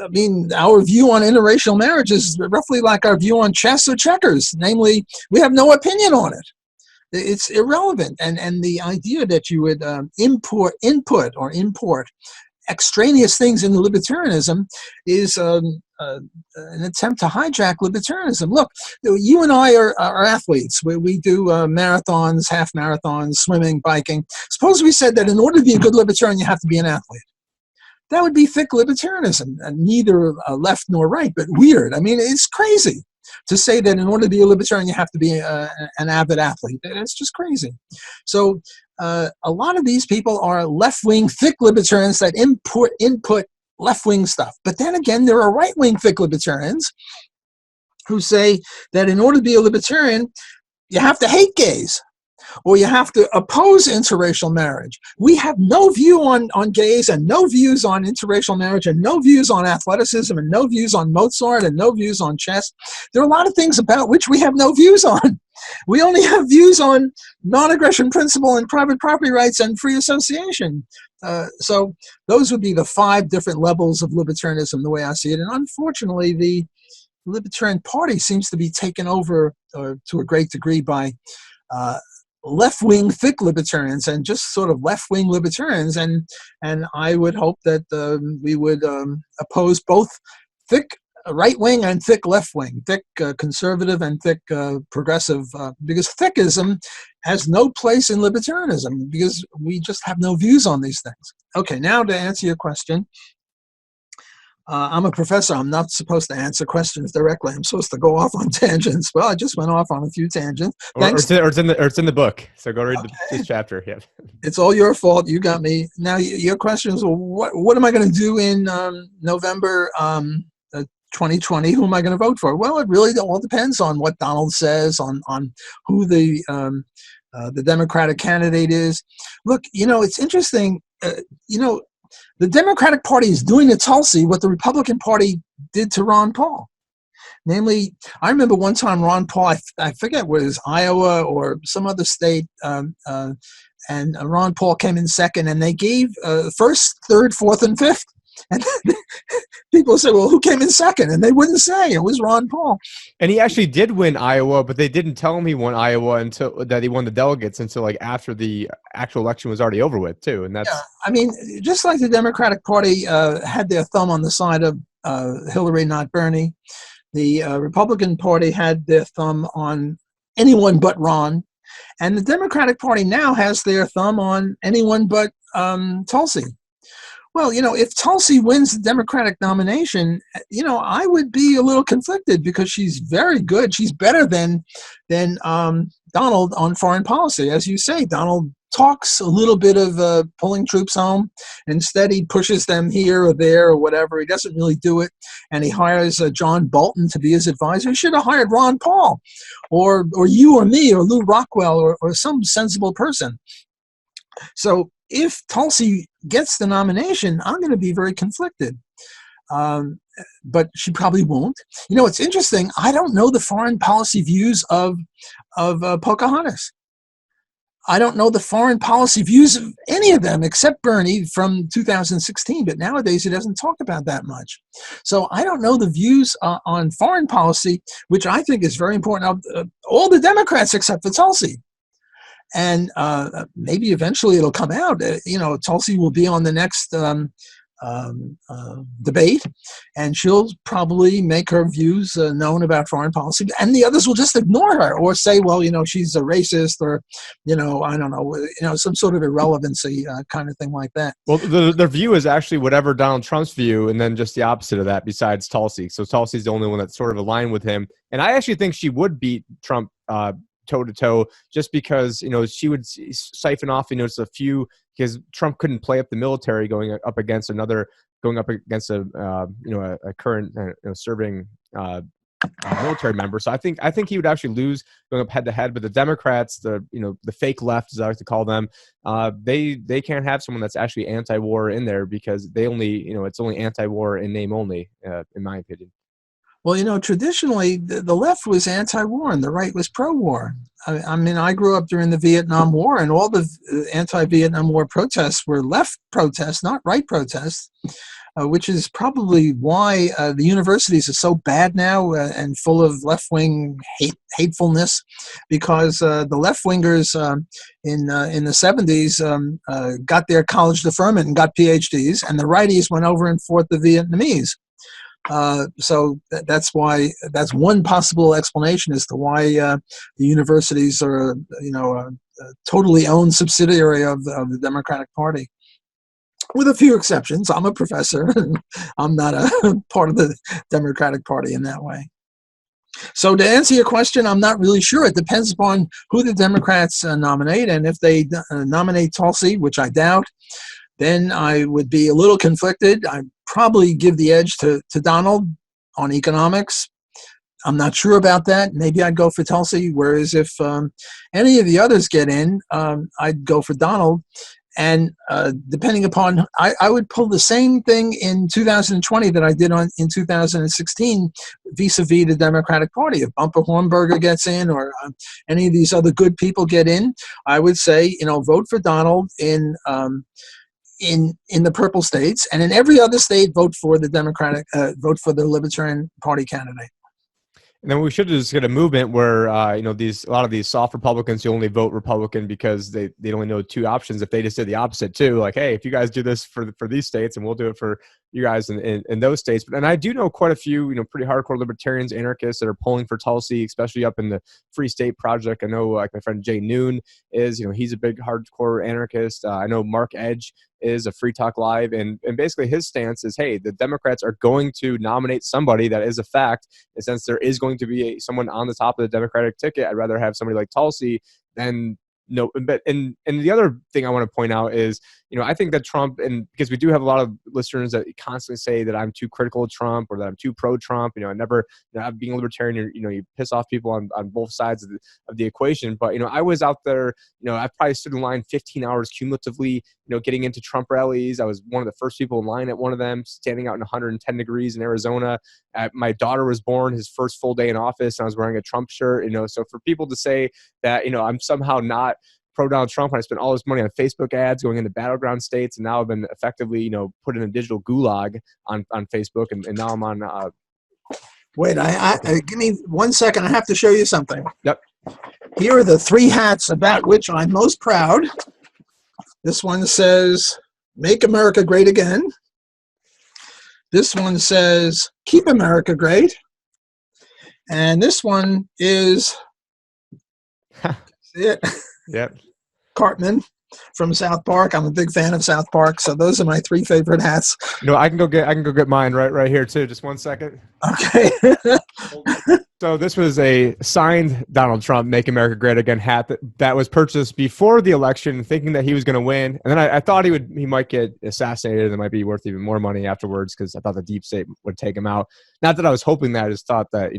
mean, our view on interracial marriage is roughly like our view on chess or checkers. Namely, we have no opinion on it. It's irrelevant. And the idea that you would import extraneous things into libertarianism is an attempt to hijack libertarianism. Look, you and I are athletes. We do marathons, half marathons, swimming, biking. Suppose we said that in order to be a good libertarian, you have to be an athlete. That would be thick libertarianism, neither left nor right, but weird. I mean, it's crazy to say that in order to be a libertarian, you have to be an avid athlete. It's just crazy. So a lot of these people are left-wing thick libertarians that input left-wing stuff. But then again, there are right-wing thick libertarians who say that in order to be a libertarian, you have to hate gays, or you have to oppose interracial marriage. We have no view on gays, and no views on interracial marriage, and no views on athleticism, and no views on Mozart, and no views on chess. There are a lot of things about which we have no views on. We only have views on non-aggression principle and private property rights and free association. So those would be the 5 different levels of libertarianism, the way I see it. And unfortunately, the Libertarian Party seems to be taken over to a great degree by left-wing thick libertarians and just sort of left-wing libertarians. And I would hope that we would oppose both thick right-wing and thick left-wing, thick conservative and thick progressive, because thickism has no place in libertarianism because we just have no views on these things. Okay, now to answer your question. I'm a professor. I'm not supposed to answer questions directly. I'm supposed to go off on tangents. Well, I just went off on a few tangents. Thanks. Or it's in the book. So go read this chapter. Yeah. It's all your fault. You got me. Now, your question is, well, what am I going to do in November 2020? Who am I going to vote for? Well, it really all depends on what Donald says, on who the Democratic candidate is. Look, it's interesting. The Democratic Party is doing to Tulsi what the Republican Party did to Ron Paul. Namely, I remember one time Ron Paul, I forget whether it was Iowa or some other state, and Ron Paul came in second, and they gave first, third, fourth, and fifth. And people said, well, who came in second? And they wouldn't say. It was Ron Paul. And he actually did win Iowa, but they didn't tell him he won Iowa until that he won the delegates until like after the actual election was already over with too. And that's, yeah, I mean, just like the Democratic Party had their thumb on the side of Hillary, not Bernie, the Republican Party had their thumb on anyone but Ron. And the Democratic Party now has their thumb on anyone but Tulsi. Well, if Tulsi wins the Democratic nomination, I would be a little conflicted because she's very good. She's better than Donald on foreign policy. As you say, Donald talks a little bit of pulling troops home. Instead, he pushes them here or there or whatever. He doesn't really do it. And he hires John Bolton to be his advisor. He should have hired Ron Paul or you or me or Lou Rockwell or some sensible person. So if Tulsi gets the nomination, I'm going to be very conflicted. But she probably won't. It's interesting. I don't know the foreign policy views of Pocahontas. I don't know the foreign policy views of any of them except Bernie from 2016. But nowadays, he doesn't talk about that much. So I don't know the views on foreign policy, which I think is very important, of all the Democrats except for Tulsi. And maybe eventually it'll come out. Tulsi will be on the next debate, and she'll probably make her views known about foreign policy, and the others will just ignore her or say, well, she's a racist, or, I don't know, some sort of irrelevancy kind of thing like that. Well, their view is actually whatever Donald Trump's view, and then just the opposite of that besides Tulsi. So Tulsi's the only one that's sort of aligned with him. And I actually think she would beat Trump toe-to-toe, just because she would siphon off a few, because Trump couldn't play up the military going up against a current serving military member. So I think he would actually lose going up head to head. But the Democrats, the fake left, as I like to call them, they can't have someone that's actually anti-war in there, because they only it's only anti-war in name only, in my opinion. Well, traditionally, the left was anti-war and the right was pro-war. I mean, I grew up during the Vietnam War, and all the anti-Vietnam War protests were left protests, not right protests, which is probably why the universities are so bad now and full of left-wing hatefulness, because the left-wingers in the 70s got their college deferment and got PhDs, and the righties went over and fought the Vietnamese. So that's why, that's one possible explanation as to why the universities are, a totally owned subsidiary of the Democratic Party. With a few exceptions. I'm a professor. I'm not a part of the Democratic Party in that way. So to answer your question, I'm not really sure. It depends upon who the Democrats nominate, and if they nominate Tulsi, which I doubt, then I would be a little conflicted. I'd probably give the edge to Donald on economics. I'm not sure about that. Maybe I'd go for Tulsi, whereas if any of the others get in, I'd go for Donald. And depending upon, I would pull the same thing in 2020 that I did in 2016 vis-a-vis the Democratic Party. If Bumper Hornberger gets in, or any of these other good people get in, I would say, vote for Donald in the purple states, and in every other state, vote for the Libertarian Party candidate. And then we should just get a movement where, a lot of these soft Republicans who only vote Republican because they only know two options. If they just did the opposite too, like, hey, if you guys do this for these states, and we'll do it for you guys in those states. And I do know quite a few, pretty hardcore libertarians, anarchists that are polling for Tulsi, especially up in the Free State Project. I know, like, my friend Jay Noon is, he's a big hardcore anarchist. I know Mark Edge is a Free Talk Live, and basically his stance is, hey, the Democrats are going to nominate somebody that is a fact, and since there is going to be someone on the top of the Democratic ticket, I'd rather have somebody like Tulsi than no. But and the other thing I want to point out is, I think that Trump, and because we do have a lot of listeners that constantly say that I'm too critical of Trump or that I'm too pro-Trump, I never, being a libertarian, you piss off people on both sides of the equation. But, I was out there, I probably stood in line 15 hours cumulatively, getting into Trump rallies. I was one of the first people in line at one of them, standing out in 110 degrees in Arizona. My daughter was born, his first full day in office, and I was wearing a Trump shirt, so for people to say that, I'm somehow not pro Donald Trump when I spent all this money on Facebook ads going into battleground states, and now I've been effectively, put in a digital gulag on Facebook, and now I'm on. Wait, give me 1 second. I have to show you something. Yep. Here are the three hats about which I'm most proud. This one says, "Make America Great Again." This one says, "Keep America Great." And this one is, see it? Yep. Cartman from South Park. I'm a big fan of South Park, so those are my three favorite hats. I can go get mine right here too. Just 1 second. Okay. So this was a signed Donald Trump "Make America Great Again" hat that was purchased before the election, thinking that he was going to win. And then I thought he might get assassinated, and it might be worth even more money afterwards, because I thought the deep state would take him out. Not that I was hoping that, I just thought that,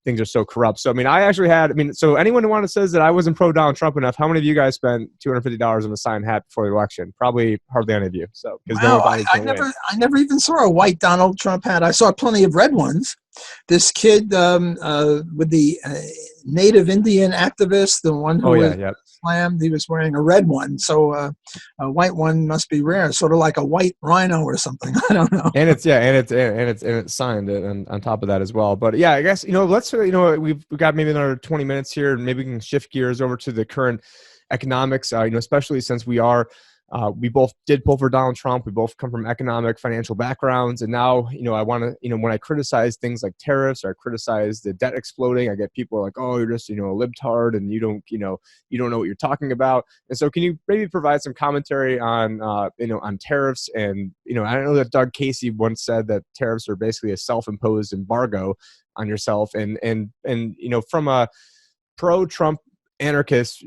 things are so corrupt. So, so anyone who says that I wasn't pro Donald Trump enough, how many of you guys spent $250 on a signed hat before the election? Probably hardly any of you. So, because I never even saw a white Donald Trump hat. I saw plenty of red ones. This kid with the native Indian activist, the one who was slammed, he was wearing a red one. So a white one must be rare, sort of like a white rhino or something. I don't know. And it's signed on top of that as well. But yeah, I guess let's we've got maybe another 20 minutes here, and maybe we can shift gears over to the current economics. Especially since we both did pull for Donald Trump. We both come from economic, financial backgrounds. And now, I want to, when I criticize things like tariffs, or I criticize the debt exploding, I get people like, oh, you're just, a libtard, and you don't know what you're talking about. And so can you maybe provide some commentary on, on tariffs? And, I know that Doug Casey once said that tariffs are basically a self-imposed embargo on yourself. And from a pro-Trump anarchist,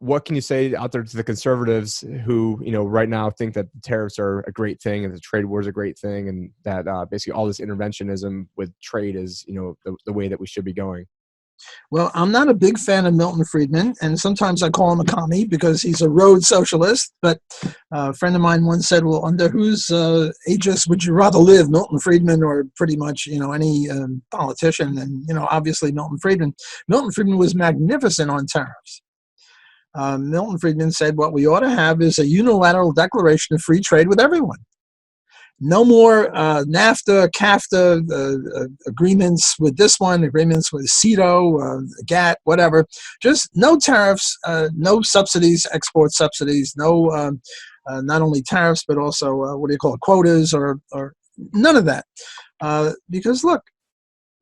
what can you say out there to the conservatives who, right now think that the tariffs are a great thing and the trade war is a great thing, and that basically all this interventionism with trade is, the way that we should be going? Well, I'm not a big fan of Milton Friedman, and sometimes I call him a commie because he's a road socialist. But a friend of mine once said, well, under whose aegis would you rather live, Milton Friedman or pretty much, any politician? And, obviously Milton Friedman. Milton Friedman was magnificent on tariffs. Milton Friedman said what we ought to have is a unilateral declaration of free trade with everyone. No more NAFTA, CAFTA agreements with this one, agreements with CETO, GATT, whatever. Just no tariffs, no subsidies, export subsidies, no not only tariffs, but also, quotas or none of that. Because look,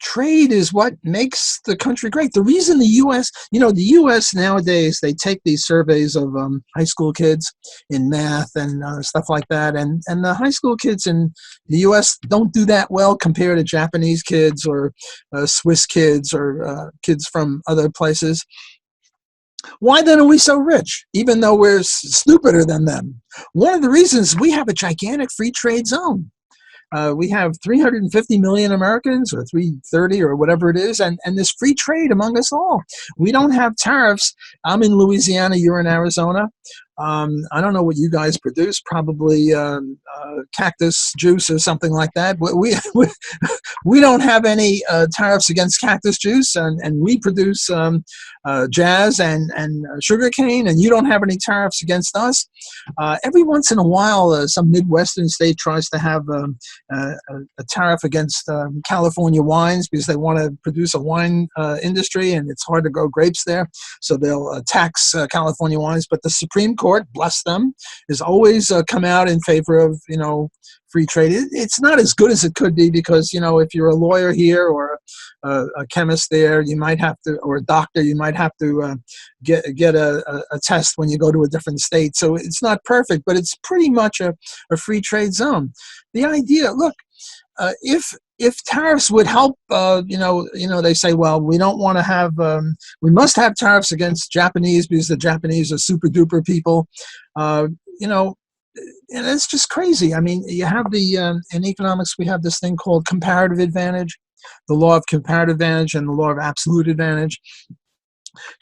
trade is what makes the country great. The reason the U.S., the U.S. nowadays, they take these surveys of high school kids in math and stuff like that, and the high school kids in the U.S. don't do that well compared to Japanese kids or Swiss kids or kids from other places. Why then are we so rich, even though we're stupider than them? One of the reasons, we have a gigantic free trade zone. We have 350 million Americans, or 330, or whatever it is, and there's free trade among us all. We don't have tariffs. I'm in Louisiana, you're in Arizona. I don't know what you guys produce, probably cactus juice or something like that. We don't have any tariffs against cactus juice, and we produce jazz and sugarcane, and you don't have any tariffs against us. Every once in a while, some Midwestern state tries to have a tariff against California wines because they want to produce a wine industry, and it's hard to grow grapes there, so they'll tax California wines. But the Supreme Court, bless them, has always come out in favor of free trade. It's not as good as it could be because if you're a lawyer here or a chemist there, you might have to, or a doctor, you might have to get a test when you go to a different state. So it's not perfect, but it's pretty much a free trade zone. The idea, look, if tariffs would help, they say, well, we don't want to have, we must have tariffs against Japanese because the Japanese are super duper people. And it's just crazy. I mean, you have in economics, we have this thing called comparative advantage, the law of comparative advantage and the law of absolute advantage.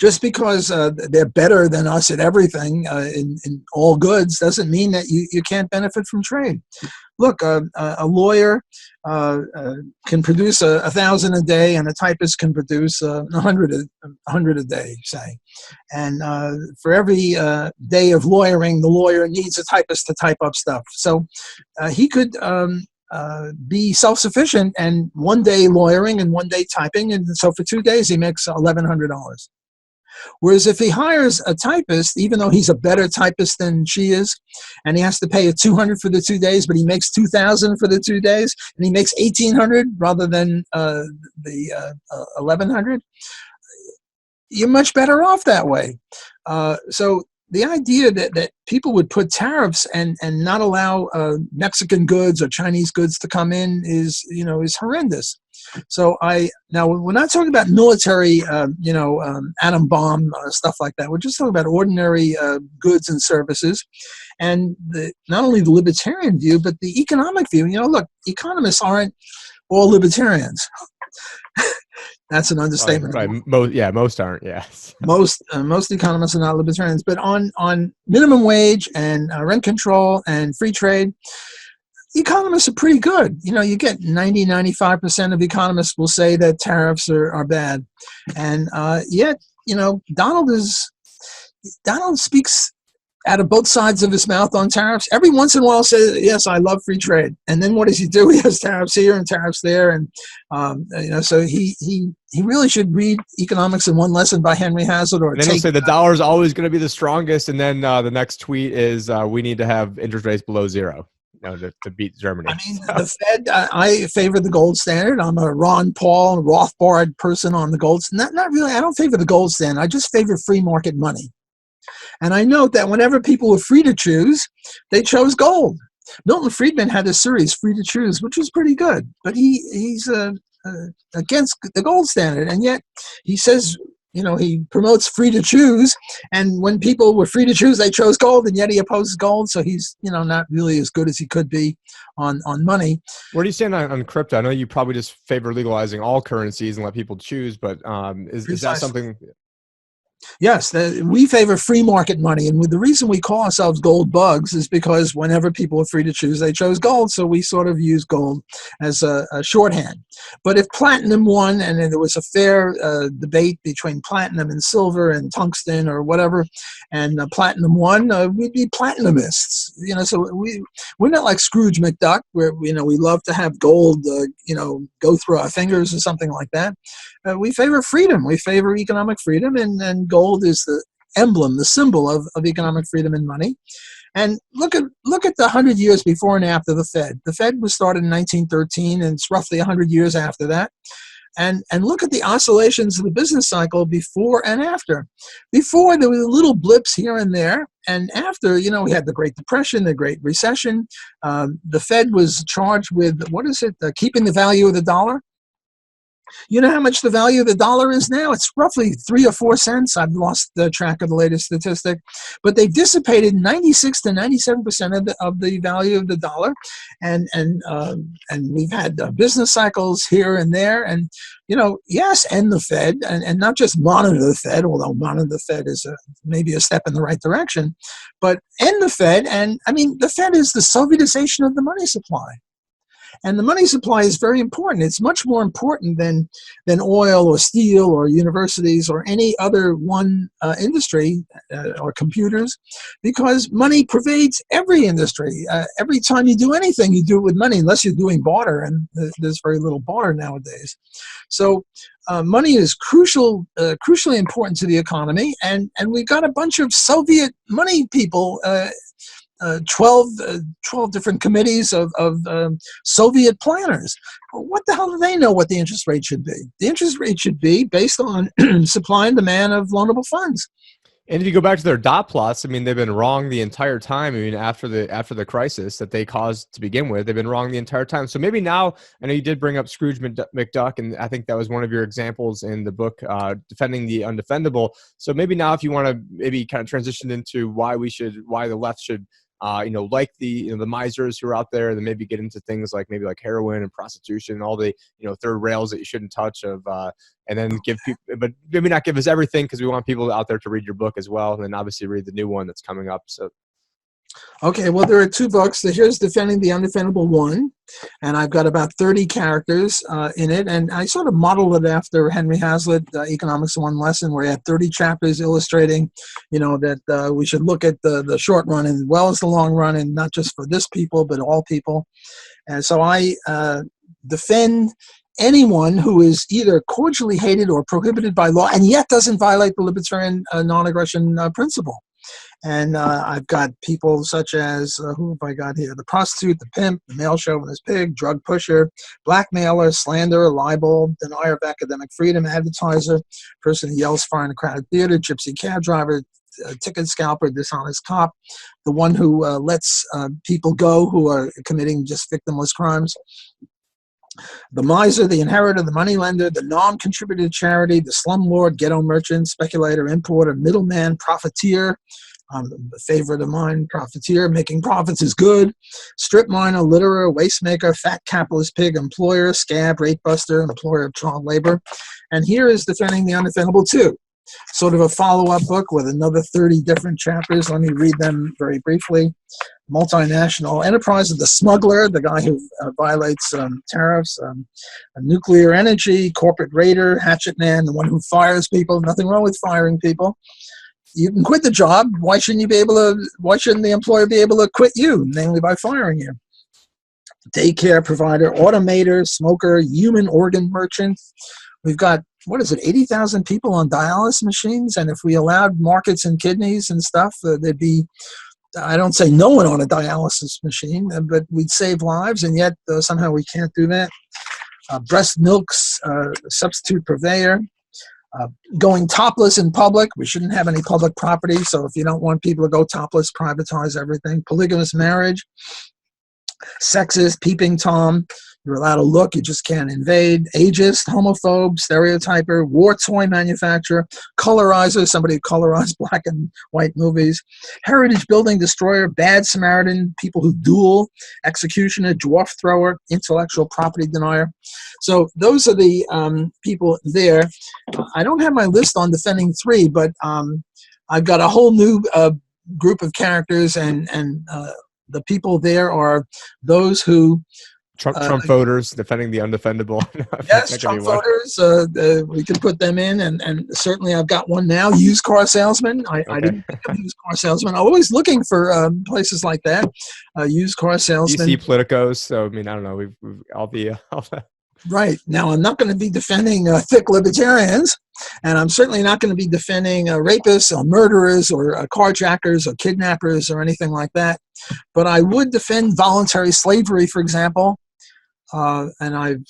Just because they're better than us at everything in all goods doesn't mean that you can't benefit from trade. Look, a lawyer can produce 1,000 a day, and a typist can produce 100 a day, say. And for every day of lawyering, the lawyer needs a typist to type up stuff. So he could be self-sufficient and one day lawyering and one day typing, and so for 2 days he makes $1,100. Whereas if he hires a typist, even though he's a better typist than she is, and he has to pay $200 for the 2 days, but he makes $2,000 for the 2 days, and he makes $1,800 rather than the $1,100, you're much better off that way. So the idea that people would put tariffs and not allow Mexican goods or Chinese goods to come in is horrendous. So now we're not talking about military, atom bomb stuff like that. We're just talking about ordinary goods and services, and not only the libertarian view, but the economic view. Look, economists aren't all libertarians. That's an understatement. Right. Most aren't. Yes. Most economists are not libertarians, but on minimum wage and rent control and free trade, economists are pretty good. You get 95% of economists will say that tariffs are bad. And yet, Donald speaks out of both sides of his mouth on tariffs. Every once in a while says, yes, I love free trade. And then what does he do? He has tariffs here and tariffs there. And, so he really should read Economics in One Lesson by Henry Hazlitt. Or then he'll say the dollar is always going to be the strongest. And then the next tweet is we need to have interest rates below zero. To beat Germany. I mean, the Fed, I favor the gold standard. I'm a Ron Paul, Rothbard person on the gold standard. Not really. I don't favor the gold standard. I just favor free market money. And I note that whenever people were free to choose, they chose gold. Milton Friedman had a series, Free to Choose, which was pretty good. But he's against the gold standard. And yet he says, he promotes free to choose, and when people were free to choose, they chose gold, and yet he opposes gold. So he's not really as good as he could be on money. Where do you stand on crypto? I know you probably just favor legalizing all currencies and let people choose, but is that something? Yes, we favor free market money. And the reason we call ourselves gold bugs is because whenever people were free to choose, they chose gold. So we sort of use gold as a shorthand. But if platinum won, and there was a fair debate between platinum and silver and tungsten or whatever, and platinum won, we'd be platinumists. So we're not like Scrooge McDuck, where we love to have gold go through our fingers or something like that. We favor freedom. We favor economic freedom, and gold is the emblem, the symbol of economic freedom and money. And look at the 100 years before and after the Fed. The Fed was started in 1913, and it's roughly 100 years after that. And look at the oscillations of the business cycle before and after. Before, there were little blips here and there, and after, we had the Great Depression, the Great Recession. The Fed was charged with, keeping the value of the dollar. You know how much the value of the dollar is now? It's roughly 3 or 4 cents. I've lost the track of the latest statistic, but they've dissipated 96 to 97% of the value of the dollar, and we've had business cycles here and there, and yes, end the Fed, and not just monitor the Fed, although monitor the Fed is maybe a step in the right direction, but end the Fed, and the Fed is the Sovietization of the money supply. And the money supply is very important. It's much more important than oil or steel or universities or any other one industry or computers, because money pervades every industry. Every time you do anything, you do it with money, unless you're doing barter, and there's very little barter nowadays. So money is crucially important to the economy, and we've got a bunch of Soviet money people. 12 different committees of Soviet planners. What the hell do they know what the interest rate should be? The interest rate should be based on supply and demand of loanable funds. And if you go back to their dot plots, they've been wrong the entire time. After the crisis that they caused to begin with, they've been wrong the entire time. So maybe now, I know you did bring up Scrooge McDuck, and I think that was one of your examples in the book, Defending the Undefendable. So maybe now, if you want to maybe kind of transition into why the left should, like the misers who are out there, then maybe get into things like heroin and prostitution and all the third rails that you shouldn't touch and then give people, but maybe not give us everything, because we want people out there to read your book as well, and then obviously read the new one that's coming up. So. Okay, well, there are 2 books. Here's Defending the Undefendable 1, and I've got about 30 characters in it, and I sort of modeled it after Henry Hazlitt, Economics in One Lesson, where he had 30 chapters illustrating, that we should look at the short run as well as the long run, and not just for this people, but all people. And so I defend anyone who is either cordially hated or prohibited by law, and yet doesn't violate the libertarian non-aggression principle. And I've got people such as, who have I got here? The prostitute, the pimp, the male chauvinist pig, drug pusher, blackmailer, slanderer, libel, denier of academic freedom, advertiser, person who yells fire in a crowded theater, gypsy cab driver, ticket scalper, dishonest cop, the one who lets people go who are committing just victimless crimes. The miser, the inheritor, the moneylender, the non-contributor to charity, the slumlord, ghetto merchant, speculator, importer, middleman, profiteer, a favorite of mine, profiteer, making profits is good, strip miner, litterer, wastemaker, fat capitalist pig, employer, scab, rape buster, employer of child labor. And here is Defending the Undefendable 2, sort of a follow-up book with another 30 different chapters. Let me read them very briefly. Multinational enterprise of the smuggler, the guy who violates tariffs, nuclear energy, corporate raider, hatchet man, the one who fires people. Nothing wrong with firing people. You can quit the job. Why shouldn't the employer be able to quit you, namely by firing you? Daycare provider, automator, smoker, human organ merchant. We've got, 80,000 people on dialysis machines, and if we allowed markets in kidneys and stuff, there'd be, I don't say no one on a dialysis machine, but we'd save lives, and yet somehow we can't do that. Breast milks, substitute purveyor. Going topless in public. We shouldn't have any public property, so if you don't want people to go topless, privatize everything. Polygamous marriage. Sexist, peeping Tom, You're allowed to look, you just can't invade. Ageist, homophobe, stereotyper, war toy manufacturer, colorizer, somebody who colorized black and white movies, heritage building destroyer, bad Samaritan, people who duel, executioner, dwarf thrower, intellectual property denier. So those are the people there. I don't have my list on defending 3, but I've got a whole new group of characters, and the people there are those who Trump voters defending the undefendable. Yes, Trump voters. We could put them in, and certainly I've got one now. Used car salesman. I didn't think of used car salesman. I'm always looking for places like that. Used car salesman. DC politicos. So I mean, I don't know. We've all the Right. Now, I'm not going to be defending thick libertarians, and I'm certainly not going to be defending rapists or murderers or carjackers or kidnappers or anything like that. But I would defend voluntary slavery, for example. And I've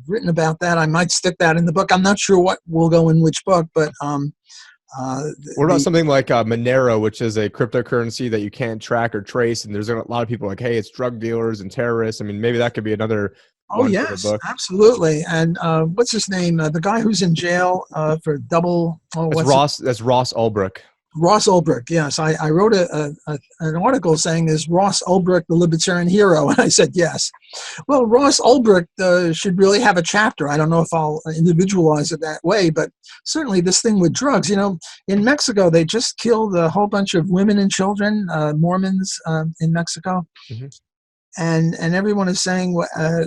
written about that. I might stick that in the book. I'm not sure what will go in which book, but what about something like Monero, which is a cryptocurrency that you can't track or trace? And there's a lot of people like, hey, it's drug dealers and terrorists. I mean, maybe that could be another. Oh yes, absolutely. And what's his name? The guy who's in jail for double. That's Ross Ulbricht. Ross Ulbricht, yes. I wrote an article saying, is Ross Ulbricht the libertarian hero? And I said, yes. Well, Ross Ulbricht should really have a chapter. I don't know if I'll individualize it that way, but certainly this thing with drugs, you know, in Mexico, they just killed a whole bunch of women and children, Mormons in Mexico. Mm-hmm. And everyone is saying,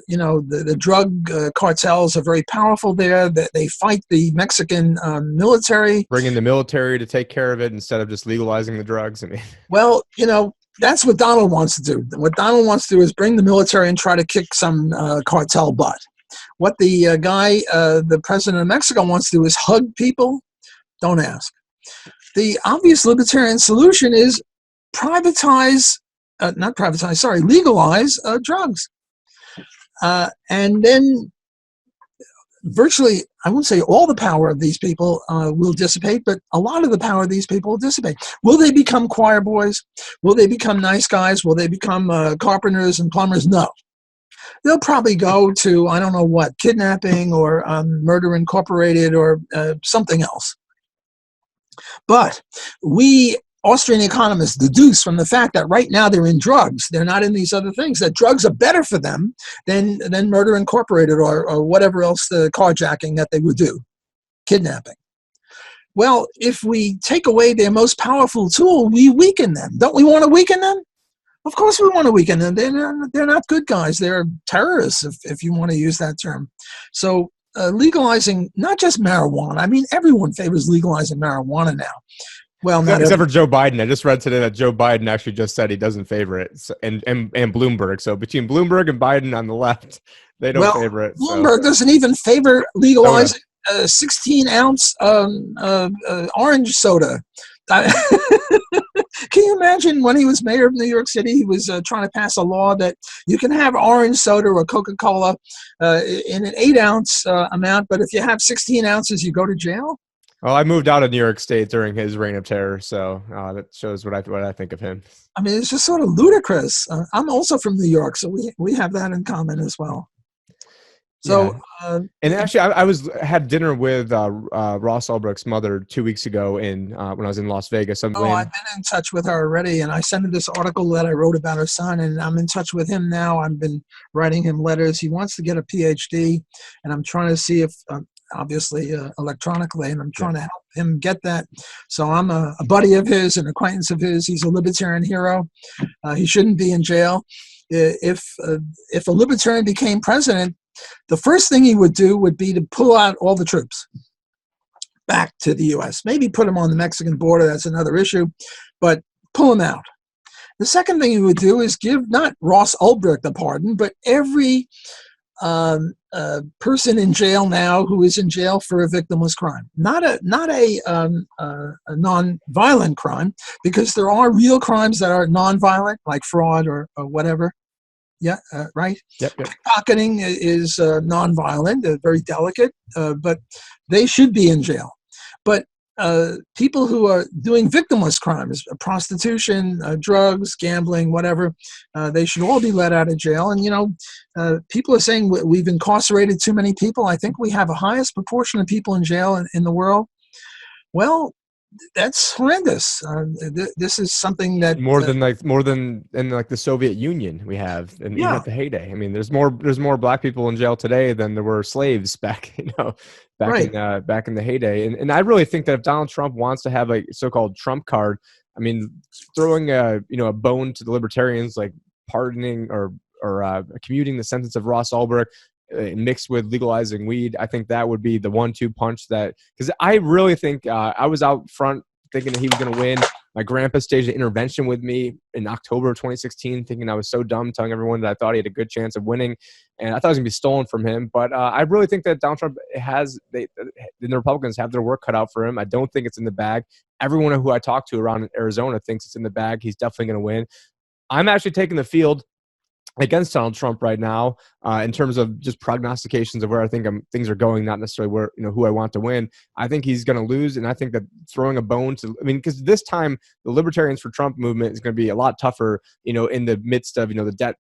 you know, the drug cartels are very powerful there. That they fight the Mexican military. Bring in the military to take care of it instead of just legalizing the drugs. I mean, well, you know, that's what Donald wants to do. What Donald wants to do is bring the military and try to kick some cartel butt. What the the president of Mexico wants to do is hug people. Don't ask. The obvious libertarian solution is legalize drugs. And then virtually, I won't say all the power of these people will dissipate, but a lot of the power of these people will dissipate. Will they become choir boys? Will they become nice guys? Will they become carpenters and plumbers? No. They'll probably go to, I don't know what, kidnapping or murder incorporated or something else. But we Austrian economists deduce from the fact that right now they're in drugs, they're not in these other things, that drugs are better for them than murder incorporated or whatever else, the carjacking that they would do, kidnapping. Well, if we take away their most powerful tool, we weaken them. Don't we want to weaken them? Of course we want to weaken them. They're not good guys. They're terrorists, if you want to use that term. So legalizing not just marijuana. I mean, everyone favors legalizing marijuana now. Well, except for Joe Biden. I just read today that Joe Biden actually just said he doesn't favor it, and Bloomberg. So between Bloomberg and Biden on the left, they don't favor it. Bloomberg doesn't even favor legalizing 16-ounce orange soda. Can you imagine when he was mayor of New York City, he was trying to pass a law that you can have orange soda or Coca-Cola in an 8-ounce amount, but if you have 16 ounces, you go to jail? Well, I moved out of New York State during his reign of terror, so that shows what I think of him. I mean, it's just sort of ludicrous. I'm also from New York, so we have that in common as well. So, yeah. And actually, I had dinner with Ross Ulbricht's mother 2 weeks ago when I was in Las Vegas. I've been in touch with her already, and I sent her this article that I wrote about her son, and I'm in touch with him now. I've been writing him letters. He wants to get a PhD, and I'm trying to see if obviously electronically, and I'm trying to help him get that. So I'm a buddy of his, an acquaintance of his. He's a libertarian hero. He shouldn't be in jail. If a libertarian became president, the first thing he would do would be to pull out all the troops back to the U.S. Maybe put them on the Mexican border. That's another issue, but pull them out. The second thing he would do is give not Ross Ulbricht a pardon, but every person in jail now who is in jail for a victimless crime, not a non-violent crime, because there are real crimes that are non-violent, like fraud or whatever. Yeah, right. Yep. Pickpocketing is non-violent, very delicate, but they should be in jail. But people who are doing victimless crimes, prostitution, drugs, gambling, whatever, they should all be let out of jail. And, people are saying we've incarcerated too many people. I think we have the highest proportion of people in jail in the world. Well, that's horrendous. This is something that more than in like the Soviet Union we have, and even at the heyday. I mean, there's more black people in jail today than there were slaves back, back in the heyday. And I really think that if Donald Trump wants to have a so-called Trump card, I mean, throwing a bone to the libertarians, like pardoning or commuting the sentence of Ross Ulbricht, mixed with legalizing weed, I think that would be the 1-2 punch. That, because I really think I was out front thinking that he was going to win. My grandpa staged an intervention with me in October of 2016, thinking I was so dumb, telling everyone that I thought he had a good chance of winning, and I thought it was going to be stolen from him. But I really think that Donald Trump the Republicans have their work cut out for him. I don't think it's in the bag. Everyone who I talk to around Arizona thinks it's in the bag. He's definitely going to win. I'm actually taking the field against Donald Trump right now, in terms of just prognostications of where I think things are going, not necessarily where, who I want to win. I think he's going to lose, and I think that throwing a bone to, because this time the Libertarians for Trump movement is going to be a lot tougher, in the midst of, the debt,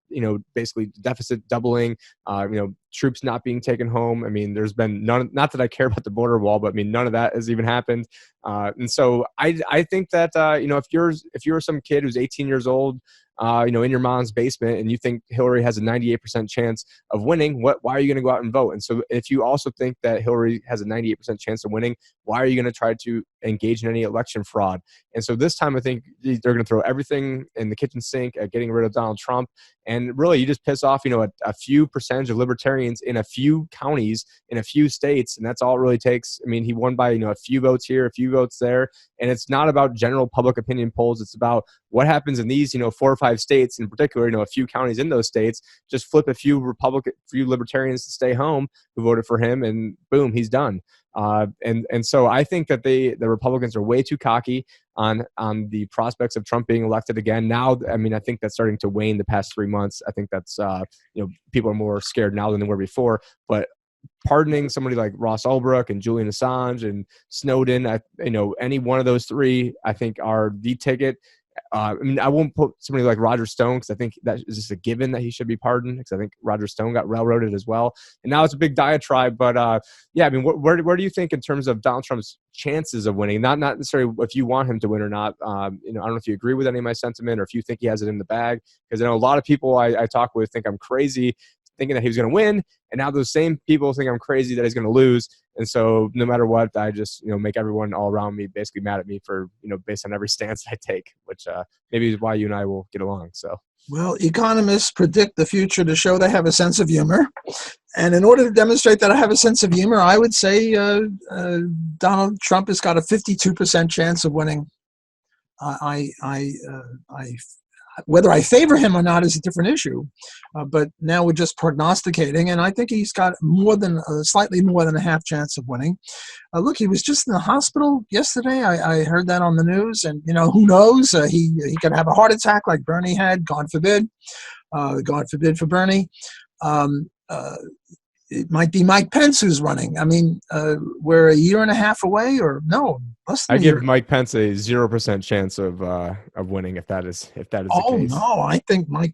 basically deficit doubling, troops not being taken home. I mean, there's been none, not that I care about the border wall, but none of that has even happened. And so I think that, if you're some kid who's 18 years old, in your mom's basement, and you think Hillary has a 98% chance of winning, why are you going to go out and vote? And so if you also think that Hillary has a 98% chance of winning, why are you going to try to engage in any election fraud? And so this time I think they're going to throw everything in the kitchen sink at getting rid of Donald Trump. And really, you just piss off, a few percentage of libertarians in a few counties, in a few states, and that's all it really takes. I mean, he won by, a few votes here, a few votes there, and it's not about general public opinion polls. It's about what happens in these, 4 or 5 states in particular, a few counties in those states. Just flip a few libertarians to stay home who voted for him, and boom, he's done. And so I think that the Republicans are way too cocky on the prospects of Trump being elected again. Now, I think that's starting to wane the past 3 months. I think that's, people are more scared now than they were before. But pardoning somebody like Ross Ulbricht and Julian Assange and Snowden, any one of those three, I think are the ticket. I won't put somebody like Roger Stone, because I think that is just a given that he should be pardoned, because I think Roger Stone got railroaded as well. And now it's a big diatribe. But where do you think in terms of Donald Trump's chances of winning? Not necessarily if you want him to win or not. I don't know if you agree with any of my sentiment, or if you think he has it in the bag, because I know a lot of people I talk with think I'm crazy thinking that he was going to win, and now those same people think I'm crazy that he's going to lose. And so no matter what, I just make everyone all around me basically mad at me for based on every stance I take, which maybe is why you and I will get along. So, well, economists predict the future to show they have a sense of humor, and in order to demonstrate that I have a sense of humor, I would say Donald Trump has got a 52% chance of winning. Whether I favor him or not is a different issue, but now we're just prognosticating, and I think he's got slightly more than a half chance of winning. Look, he was just in the hospital yesterday. I heard that on the news, and who knows? He could have a heart attack like Bernie had. God forbid. God forbid for Bernie. It might be Mike Pence who's running. We're a year and a half away, or no, less than I give Mike Pence a 0% chance of winning if that is the case. Oh no, I think Mike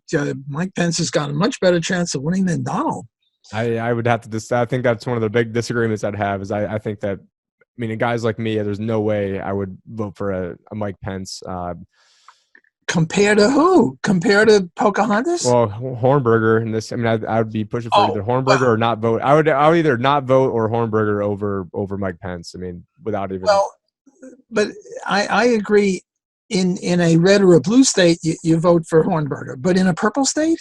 Pence has got a much better chance of winning than Donald. I would have to I think that's one of the big disagreements I'd have. Is I think that guys like me, there's no way I would vote for a Mike Pence. Compare to who? Compare to Pocahontas? Well, Hornberger in this. I would be pushing for either Hornberger or not vote. I would either not vote or Hornberger over Mike Pence. Without even. Well, but I agree. In a red or a blue state, you vote for Hornberger. But in a purple state,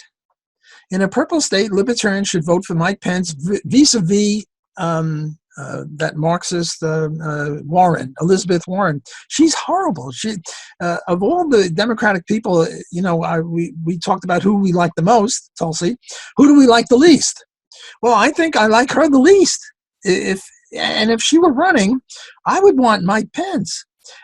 libertarians should vote for Mike Pence vis-a-vis that Marxist Warren, Elizabeth Warren. She's horrible. She, of all the Democratic people, we talked about who we like the most, Tulsi. Who do we like the least? Well, I think I like her the least. If she were running, I would want Mike Pence.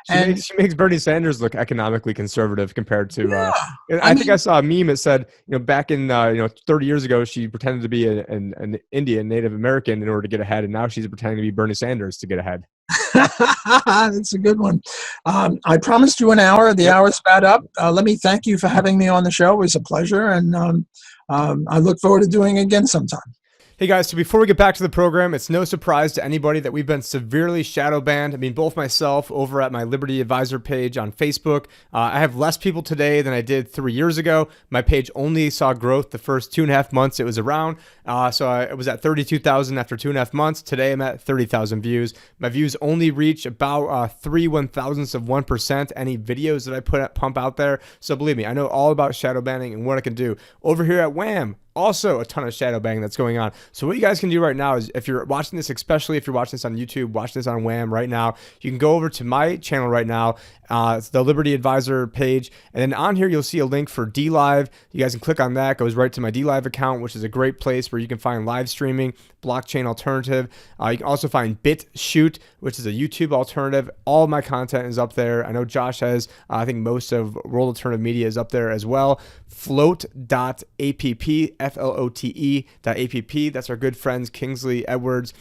She makes Bernie Sanders look economically conservative compared to. I think I saw a meme that said, back in 30 years ago, she pretended to be an Indian Native American in order to get ahead, and now she's pretending to be Bernie Sanders to get ahead. That's a good one. I promised you an hour. The hour's about up. Let me thank you for having me on the show. It was a pleasure, and I look forward to doing it again sometime. Hey guys, so before we get back to the program, it's no surprise to anybody that we've been severely shadow banned. I mean, both myself over at my Liberty Advisor page on Facebook. I have less people today than I did 3 years ago. My page only saw growth the first 2.5 months it was around. So I was at 32,000 after 2.5 months. Today I'm at 30,000 views. My views only reach about 0.03% any videos that I pump out there. So believe me, I know all about shadow banning and what I can do. Over here at Wham! Also a ton of shadow banning that's going on. So what you guys can do right now is, if you're watching this, especially if you're watching this on YouTube, watching this on Wham right now, you can go over to my channel right now. It's the Liberty Advisor page. And then on here, you'll see a link for DLive. You guys can click on that. It goes right to my DLive account, which is a great place where you can find live streaming, blockchain alternative. You can also find BitChute, which is a YouTube alternative. All of my content is up there. I know Josh has, I think most of World Alternative Media is up there as well. Flote.app, flote.app. That's our good friends Kingsley Edwards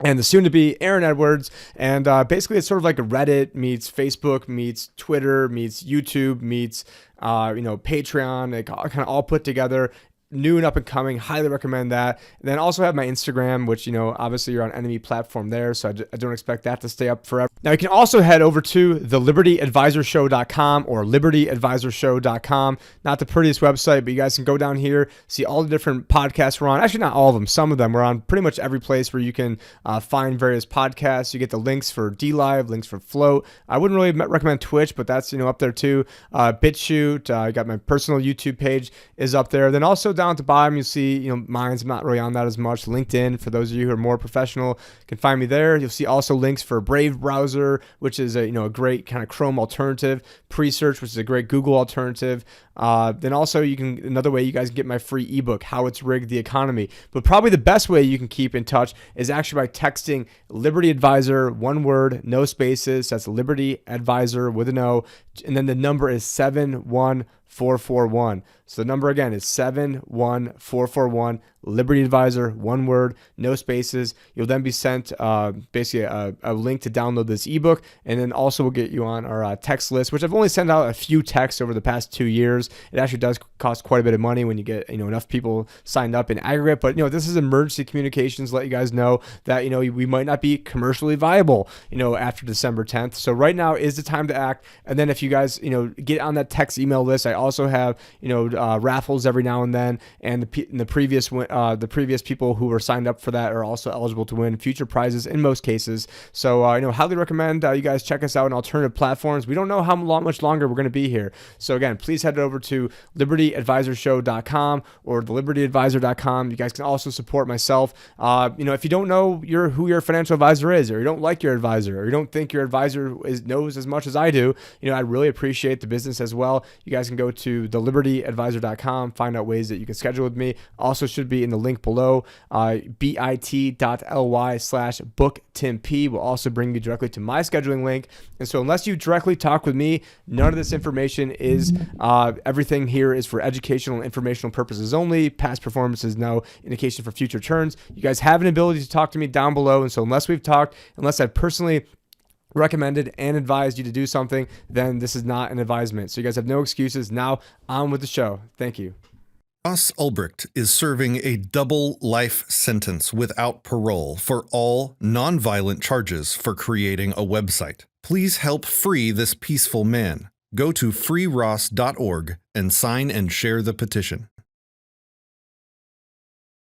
and the soon-to-be Aaron Edwards. And basically, it's sort of like a Reddit meets Facebook meets Twitter meets YouTube meets Patreon. They kind of all put together. New and up and coming, highly recommend that. And then also have my Instagram, which, obviously you're on enemy platform there, so I don't expect that to stay up forever. Now you can also head over to the libertyadvisorshow.com or libertyadvisorshow.com. Not the prettiest website, but you guys can go down here, see all the different podcasts we're on. Actually, not all of them. Some of them. We're on pretty much every place where you can find various podcasts. You get the links for DLive, links for Flote. I wouldn't really recommend Twitch, but that's, up there too. BitChute, I got my personal YouTube page is up there. Then also down at the bottom, you see, mine's not really on that as much. LinkedIn, for those of you who are more professional, can find me there. You'll see also links for Brave browser, which is a great kind of Chrome alternative. Presearch, which is a great Google alternative. Then also another way you guys can get my free ebook, How It's Rigged the Economy. But probably the best way you can keep in touch is actually by texting Liberty Advisor, one word, no spaces. That's Liberty Advisor with an O. And then the number is 71441. So the number again is 71441. Liberty Advisor, one word, no spaces. You'll then be sent basically a link to download this ebook, and then also we'll get you on our text list, which I've only sent out a few texts over the past 2 years. It actually does cost quite a bit of money when you get enough people signed up in aggregate. But this is emergency communications. Let you guys know that we might not be commercially viable after December 10th. So right now is the time to act. And then if you guys get on that text email list, I also have raffles every now and then, and the previous people who were signed up for that are also eligible to win future prizes in most cases. So highly recommend you guys check us out on alternative platforms. We don't know how much longer we're going to be here. So again, please head over to libertyadvisorshow.com or thelibertyadvisor.com. You guys can also support myself. If you don't know who your financial advisor is, or you don't like your advisor, or you don't think your advisor knows as much as I do, I really appreciate the business as well. You guys can go to thelibertyadvisor.com, find out ways that you can schedule with me. Also should be in the link below, bit.ly/booktimp will also bring you directly to my scheduling link. And so unless you directly talk with me, none of this information is, everything here is for educational and informational purposes only. Past performance is no indication for future turns. You guys have an ability to talk to me down below. And so unless we've talked, unless I've personally recommended and advised you to do something, then this is not an advisement. So you guys have no excuses. Now on with the show. Thank you. Ross Ulbricht is serving a double life sentence without parole for all nonviolent charges for creating a website. Please help free this peaceful man. Go to freeross.org and sign and share the petition.